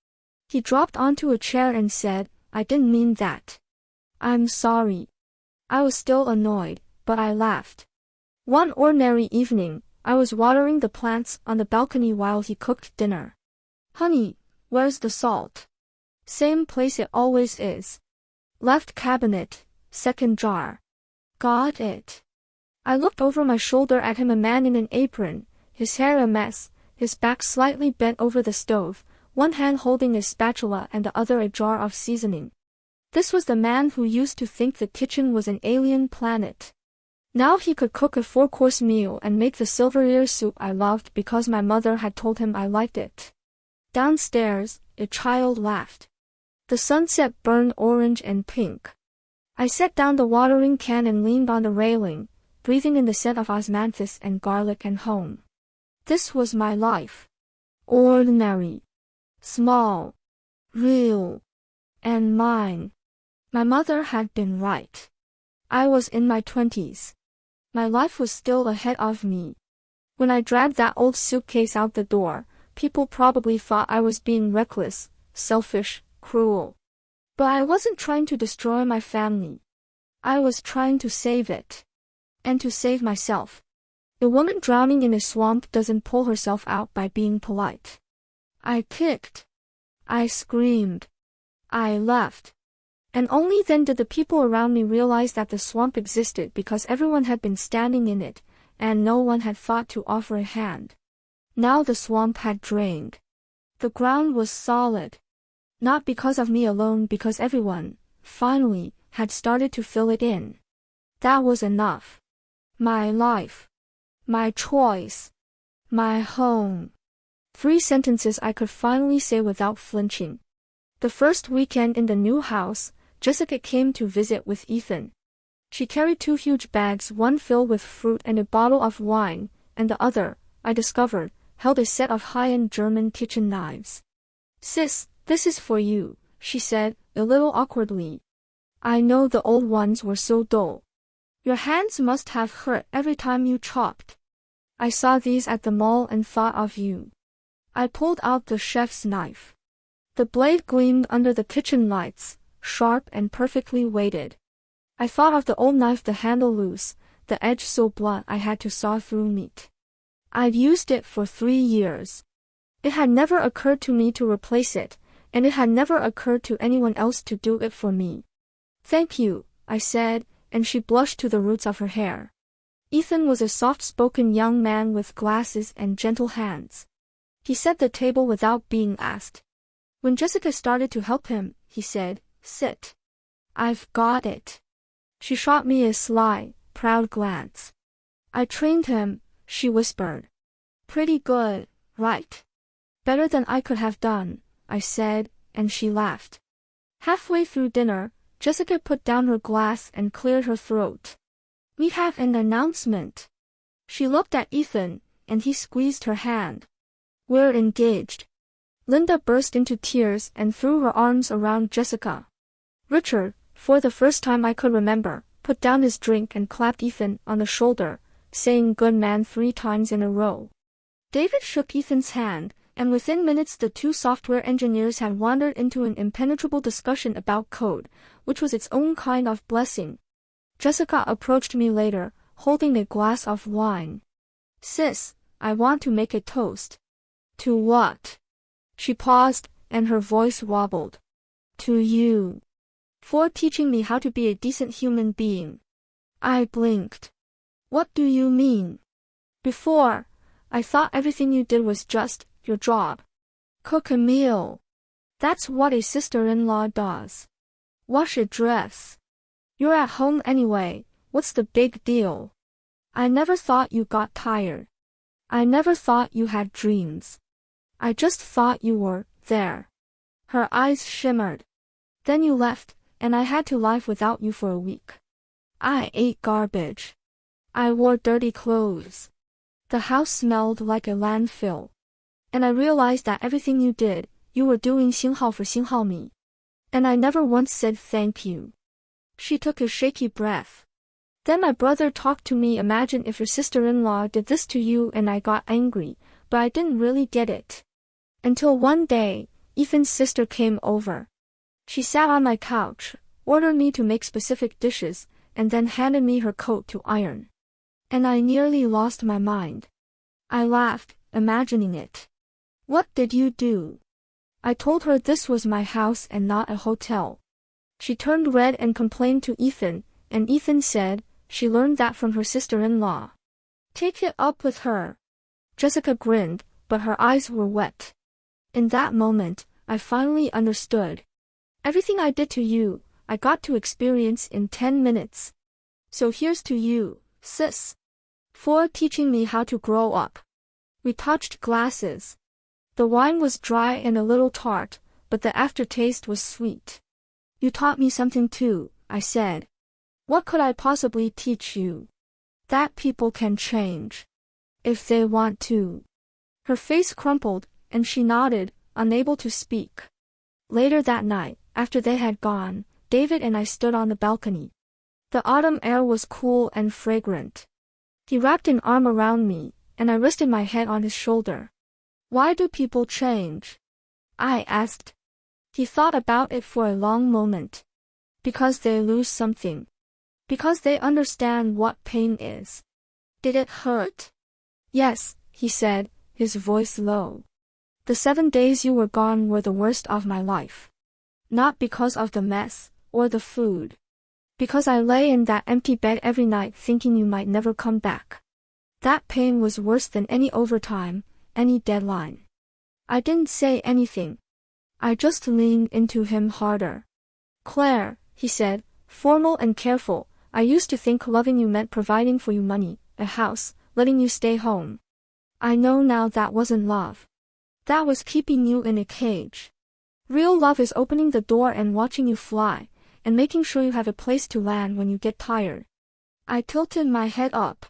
He dropped onto a chair and said, I didn't mean that. I'm sorry. I was still annoyed, but I laughed. One ordinary evening, I was watering the plants on the balcony while he cooked dinner. Honey, where's the salt? Same place it always is. Left cabinet, second jar. Got it. I looked over my shoulder at him, a man in an apron, his hair a mess, his back slightly bent over the stove, one hand holding a spatula and the other a jar of seasoning. This was the man who used to think the kitchen was an alien planet. Now he could cook a 4-course meal and make the silverware soup I loved because my mother had told him I liked it. Downstairs, a child laughed. The sunset burned orange and pink. I set down the watering can and leaned on the railing, breathing in the scent of osmanthus and garlic and home. This was my life. Ordinary. Small. Real. And mine. My mother had been right. I was in my 20s. My life was still ahead of me. When I dragged that old suitcase out the door, people probably thought I was being reckless, selfish, cruel. But I wasn't trying to destroy my family. I was trying to save it. And to save myself. A woman drowning in a swamp doesn't pull herself out by being polite. I kicked. I screamed. I left. And only then did the people around me realize that the swamp existed because everyone had been standing in it, and no one had thought to offer a hand. Now the swamp had drained. The ground was solid. Not because of me alone, because everyone, finally, had started to fill it in. That was enough. My life. My choice. My home. 3 sentences I could finally say without flinching. The first weekend in the new house, Jessica came to visit with Ethan. She carried 2 huge bags, one filled with fruit and a bottle of wine, and the other, I discovered, held a set of high-end German kitchen knives. "Sis, this is for you," she said, a little awkwardly. "I know the old ones were so dull. Your hands must have hurt every time you chopped. I saw these at the mall and thought of you." I pulled out the chef's knife. The blade gleamed under the kitchen lights, sharp and perfectly weighted. I thought of the old knife, the handle loose, the edge so blunt I had to saw through meat. I'd used it for 3 years. It had never occurred to me to replace it, and it had never occurred to anyone else to do it for me. "Thank you," I said, and she blushed to the roots of her hair. Ethan was a soft-spoken young man with glasses and gentle hands. He set the table without being asked. When Jessica started to help him, he said, "Sit. I've got it." She shot me a sly, proud glance. "I trained him," she whispered. "Pretty good, right?" "Better than I could have done," I said, and she laughed. Halfway through dinner, Jessica put down her glass and cleared her throat. "We have an announcement." She looked at Ethan, and he squeezed her hand. "We're engaged." Linda burst into tears and threw her arms around Jessica. Richard, for the first time I could remember, put down his drink and clapped Ethan on the shoulder, saying "good man" 3 times in a row. David shook Ethan's hand, and within minutes the 2 software engineers had wandered into an impenetrable discussion about code, which was its own kind of blessing. Jessica approached me later, holding a glass of wine. "Sis, I want to make a toast." "To what?" She paused, and her voice wobbled. "To you. For teaching me how to be a decent human being." I blinked. "What do you mean?" "Before, I thought everything you did was just your job. Cook a meal. That's what a sister-in-law does. Wash a dress. You're at home anyway, what's the big deal? I never thought you got tired. I never thought you had dreams. I just thought you were there." Her eyes shimmered. "Then you left, and I had to live without you for a week. I ate garbage. I wore dirty clothes. The house smelled like a landfill. And I realized that everything you did, you were doing 星号 for 星号me. And I never once said thank you." She took a shaky breath. "Then my brother talked to me. Imagine if your sister-in-law did this to you," and I got angry, but I didn't really get it. Until one day, Ethan's sister came over. She sat on my couch, ordered me to make specific dishes, and then handed me her coat to iron. And I nearly lost my mind. I laughed, imagining it. "What did you do?" I told her this was my house and not a hotel. She turned red and complained to Ethan, and Ethan said, "She learned that from her sister-in-law. Take it up with her." Jessica grinned, but her eyes were wet. In that moment, I finally understood. Everything I did to you, I got to experience in 10 minutes. So here's to you, sis. For teaching me how to grow up. We touched glasses. The wine was dry and a little tart, but the aftertaste was sweet. "You taught me something too," I said. "What could I possibly teach you?" "That people can change. If they want to." Her face crumpled, and she nodded, unable to speak. Later that night, after they had gone, David and I stood on the balcony. The autumn air was cool and fragrant. He wrapped an arm around me, and I rested my head on his shoulder. "Why do people change?" I asked. He thought about it for a long moment. "Because they lose something. Because they understand what pain is." "Did it hurt?" "Yes," he said, his voice low. "The 7 days you were gone were the worst of my life. Not because of the mess, or the food. Because I lay in that empty bed every night thinking you might never come back. That pain was worse than any overtime, any deadline." I didn't say anything. I just leaned into him harder. "Claire," he said, formal and careful, "I used to think loving you meant providing for you money, a house, letting you stay home. I know now that wasn't love. That was keeping you in a cage. Real love is opening the door and watching you fly, and making sure you have a place to land when you get tired." I tilted my head up.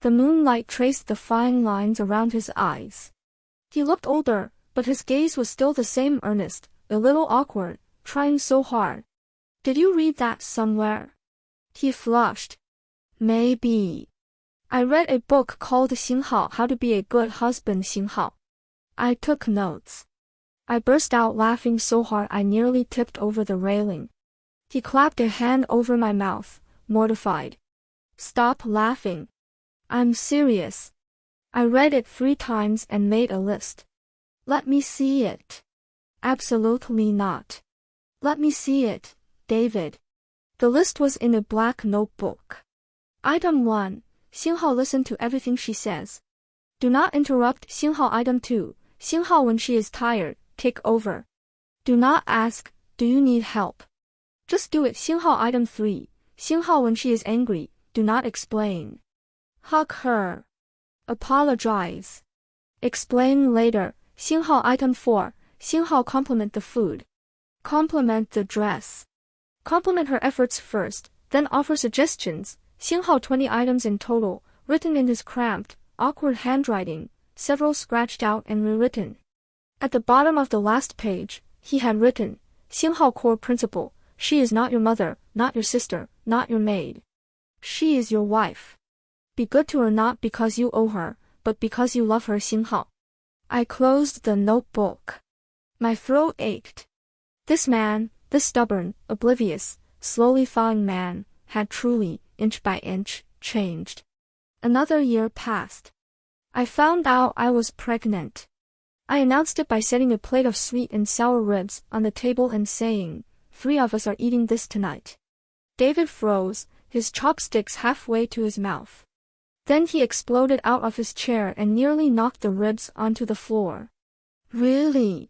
The moonlight traced the fine lines around his eyes. He looked older, but his gaze was still the same earnest, a little awkward, trying so hard. "Did you read that somewhere?" He flushed. "Maybe. I read a book called 𝐃𝐄𝐒𝐂𝐑𝐈𝐏𝐿, How to Be a Good Husband, 𝐃𝐄𝐒𝐂𝐑𝐈𝐏𝐿. I took notes." I burst out laughing so hard I nearly tipped over the railing. He clapped a hand over my mouth, mortified. "Stop laughing. I'm serious. I read it 3 times and made a list." "Let me see it." "Absolutely not. Let me see it, David." The list was in a black notebook. Item 1. 𝐃𝐄𝐒𝐂𝐑𝐈𝐏, listen to everything she says. Do not interrupt 𝐃𝐄𝐒𝐒𝐑𝐈𝐏. Item 2. 𝐃𝐄𝐒𝐒, when she is tired, take over. Do not ask, "Do you need help?" Just do it. 𝐃𝐄𝐒𝐒𝐑𝐈𝐏. 3. 𝐃𝐄𝐒𝐒, when she is angry, do not explain. Hug her. Apologize. Explain later. 𝐃𝐄𝐒𝐒. 4. 𝐃𝐄𝐒, compliment the food. Compliment the dress. Compliment her efforts first, then offer suggestions. 𝐃𝐄𝐒, 20 items in total, written in his cramped, awkward handwriting, several scratched out and rewritten. At the bottom of the last page, he had written, 𝐃𝐄𝐒 core principle, she is not your mother, not your sister, not your maid. She is your wife. Be good to her not because you owe her, but because you love her, 𝐃𝐄𝐒. I closed the notebook. My throat ached. This man, this stubborn, oblivious, slowly thawing man, had truly, inch by inch, changed. Another year passed. I found out I was pregnant. I announced it by setting a plate of sweet and sour ribs on the table and saying, 3 of us are eating this tonight. David froze, his chopsticks halfway to his mouth. Then he exploded out of his chair and nearly knocked the ribs onto the floor. "Really?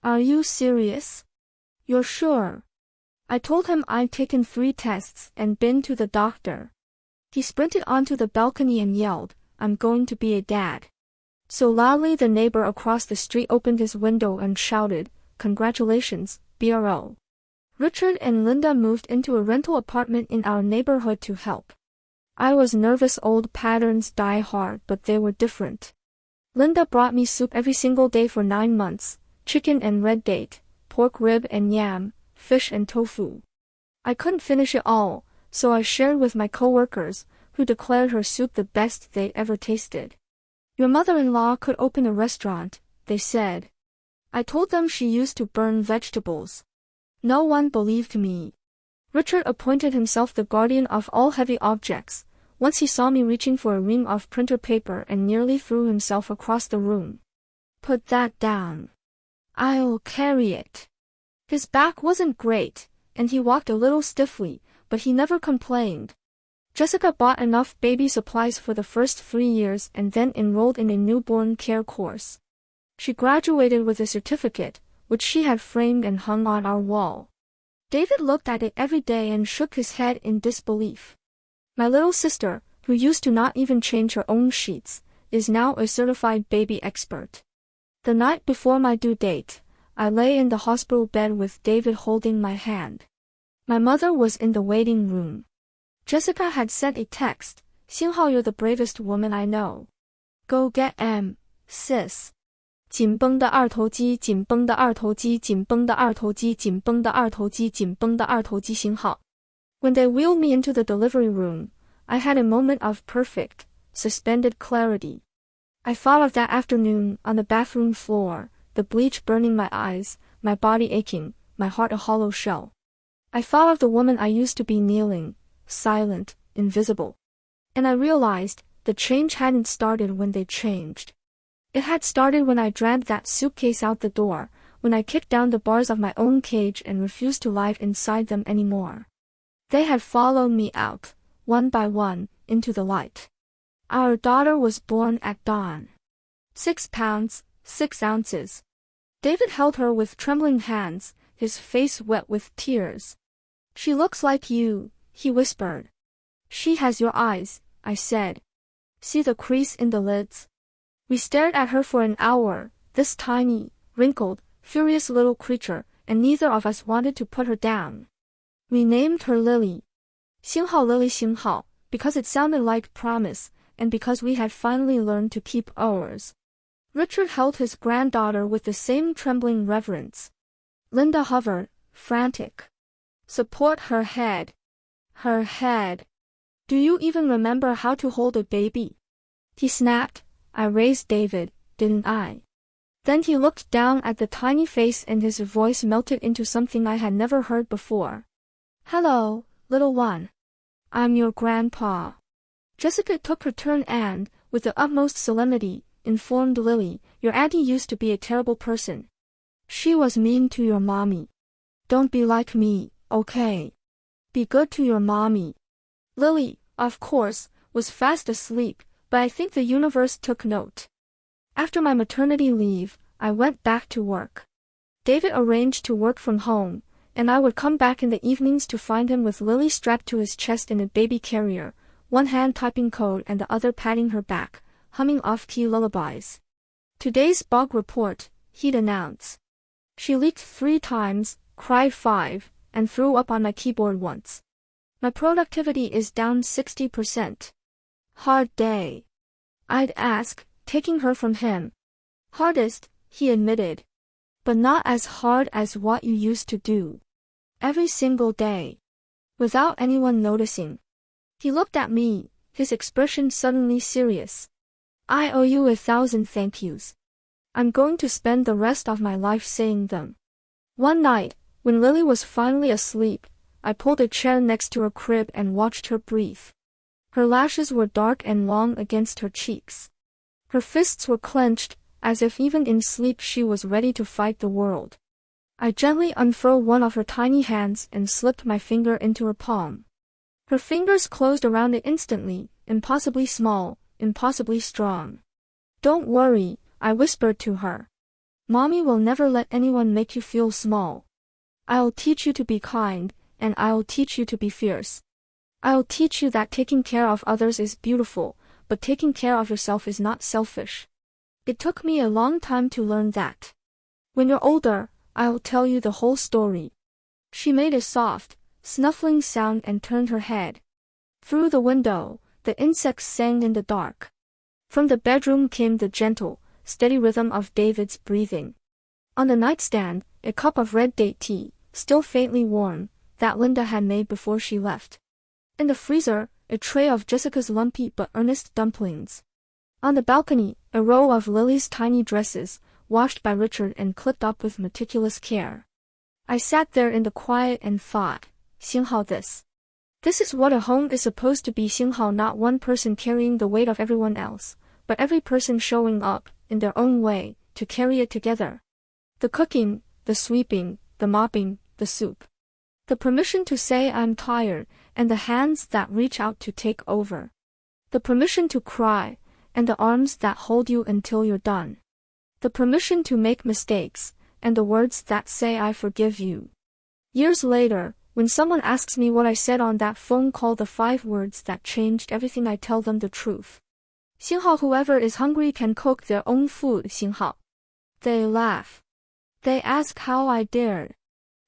Are you serious? You're sure?" I told him I'd taken 3 tests and been to the doctor. He sprinted onto the balcony and yelled, "I'm going to be a dad." So loudly the neighbor across the street opened his window and shouted, "Congratulations, BRO." Richard and Linda moved into a rental apartment in our neighborhood to help. I was nervous. Old patterns die hard, but they were different. Linda brought me soup every single day for 9 months, chicken and red date, pork rib and yam, fish and tofu. I couldn't finish it all, so I shared with my coworkers, who declared her soup the best they'd ever tasted. "Your mother-in-law could open a restaurant," they said. I told them she used to burn vegetables. No one believed me. Richard appointed himself the guardian of all heavy objects. Once he saw me reaching for a ream of printer paper and nearly threw himself across the room. "Put that down. I'll carry it." His back wasn't great, and he walked a little stiffly, but he never complained. Jessica bought enough baby supplies for the first 3 years and then enrolled in a newborn care course. She graduated with a certificate, which she had framed and hung on our wall. David looked at it every day and shook his head in disbelief. My little sister, who used to not even change her own sheets, is now a certified baby expert. The night before my due date, I lay in the hospital bed with David holding my hand. My mother was in the waiting room. Jessica had sent a text, "𝐃𝐄𝐒, you're the bravest woman I know. Go get sis." 紧绷的二头肌，紧绷的二头肌，紧绷的二头肌，紧绷的二头肌，紧绷的二头肌星号。When they wheeled me into the delivery room, I had a moment of perfect, suspended clarity. I thought of that afternoon on the bathroom floor, the bleach burning my eyes, my body aching, my heart a hollow shell. I thought of the woman I used to be kneeling, silent, invisible. And I realized the change hadn't started when they changed. It had started when I dragged that suitcase out the door, when I kicked down the bars of my own cage and refused to live inside them anymore. They had followed me out, one by one, into the light. Our daughter was born at dawn. 6 pounds, 6 ounces. David held her with trembling hands, his face wet with tears. She looks like you, he whispered. She has your eyes, I said. See the crease in the lids? We stared at her for an hour, this tiny, wrinkled, furious little creature, and neither of us wanted to put her down. We named her Lily. 星号 Lily 星号, because it sounded like promise, and because we had finally learned to keep ours. Richard held his granddaughter with the same trembling reverence. Linda hovered, frantic. Support her head. Her head. Do you even remember how to hold a baby? He snapped. I raised David, didn't I? Then he looked down at the tiny face and his voice melted into something I had never heard before. Hello, little one. I'm your grandpa. Jessica took her turn and, with the utmost solemnity, informed Lily, your auntie used to be a terrible person. She was mean to your mommy. Don't be like me, okay? Be good to your mommy. Lily, of course, was fast asleep, but I think the universe took note. After my maternity leave, I went back to work. David arranged to work from home, and I would come back in the evenings to find him with Lily strapped to his chest in a baby carrier, one hand typing code and the other patting her back, humming off-key lullabies. Today's bug report, he'd announce. She leaked 3 times, cried 5, and threw up on my keyboard once. My productivity is down 60%. Hard day. I'd ask, taking her from him. Hardest, he admitted. But not as hard as what you used to do. Every single day. Without anyone noticing. He looked at me, his expression suddenly serious. I owe you 1,000 thank yous. I'm going to spend the rest of my life saying them. One night, when Lily was finally asleep, I pulled a chair next to her crib and watched her breathe. Her lashes were dark and long against her cheeks. Her fists were clenched, as if even in sleep she was ready to fight the world. I gently unfurled one of her tiny hands and slipped my finger into her palm. Her fingers closed around it instantly, impossibly small, impossibly strong. Don't worry, I whispered to her. Mommy will never let anyone make you feel small. I'll teach you to be kind, and I'll teach you to be fierce. I'll teach you that taking care of others is beautiful, but taking care of yourself is not selfish. It took me a long time to learn that. When you're older, I'll tell you the whole story. She made a soft, snuffling sound and turned her head. Through the window, the insects sang in the dark. From the bedroom came the gentle, steady rhythm of David's breathing. On the nightstand, a cup of red date tea, still faintly warm, that Linda had made before she left. In the freezer, a tray of Jessica's lumpy but earnest dumplings. On the balcony, a row of Lily's tiny dresses, washed by Richard and clipped up with meticulous care. I sat there in the quiet and thought, 星号 this. This is what a home is supposed to be, 星号, not one person carrying the weight of everyone else, but every person showing up, in their own way, to carry it together. The cooking, the sweeping, the mopping, the soup. The permission to say I'm tired, and the hands that reach out to take over. The permission to cry, and the arms that hold you until you're done. The permission to make mistakes, and the words that say I forgive you. Years later, when someone asks me what I said on that phone call, the 5 words that changed everything, I tell them the truth. 星号 whoever is hungry can cook their own food, 星号. They laugh. They ask how I dared.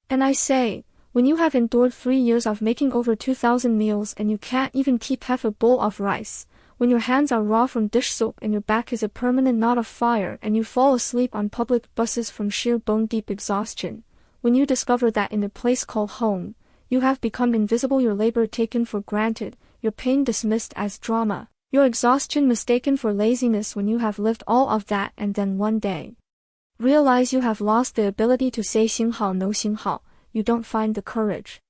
And I say, when you have endured 3 years of making over 2,000 meals and you can't even keep half a bowl of rice, when your hands are raw from dish soap and your back is a permanent knot of fire and you fall asleep on public buses from sheer bone-deep exhaustion, when you discover that in a place called home, you have become invisible, your labor taken for granted, your pain dismissed as drama, your exhaustion mistaken for laziness, when you have lived all of that and then one day realize you have lost the ability to say 幸好 no 幸好, you don't find the courage.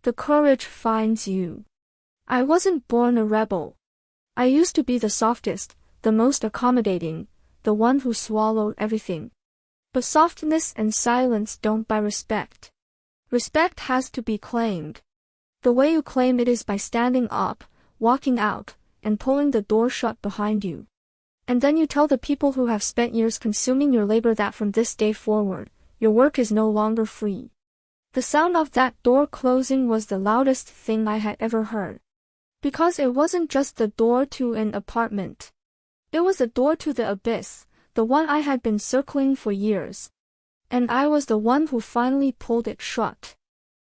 The courage finds you. I wasn't born a rebel. I used to be the softest, the most accommodating, the one who swallowed everything. But softness and silence don't buy respect. Respect has to be claimed. The way you claim it is by standing up, walking out, and pulling the door shut behind you. And then you tell the people who have spent years consuming your labor that from this day forward, your work is no longer free. The sound of that door closing was the loudest thing I had ever heard. Because it wasn't just the door to an apartment. It was the door to the abyss, the one I had been circling for years. And I was the one who finally pulled it shut.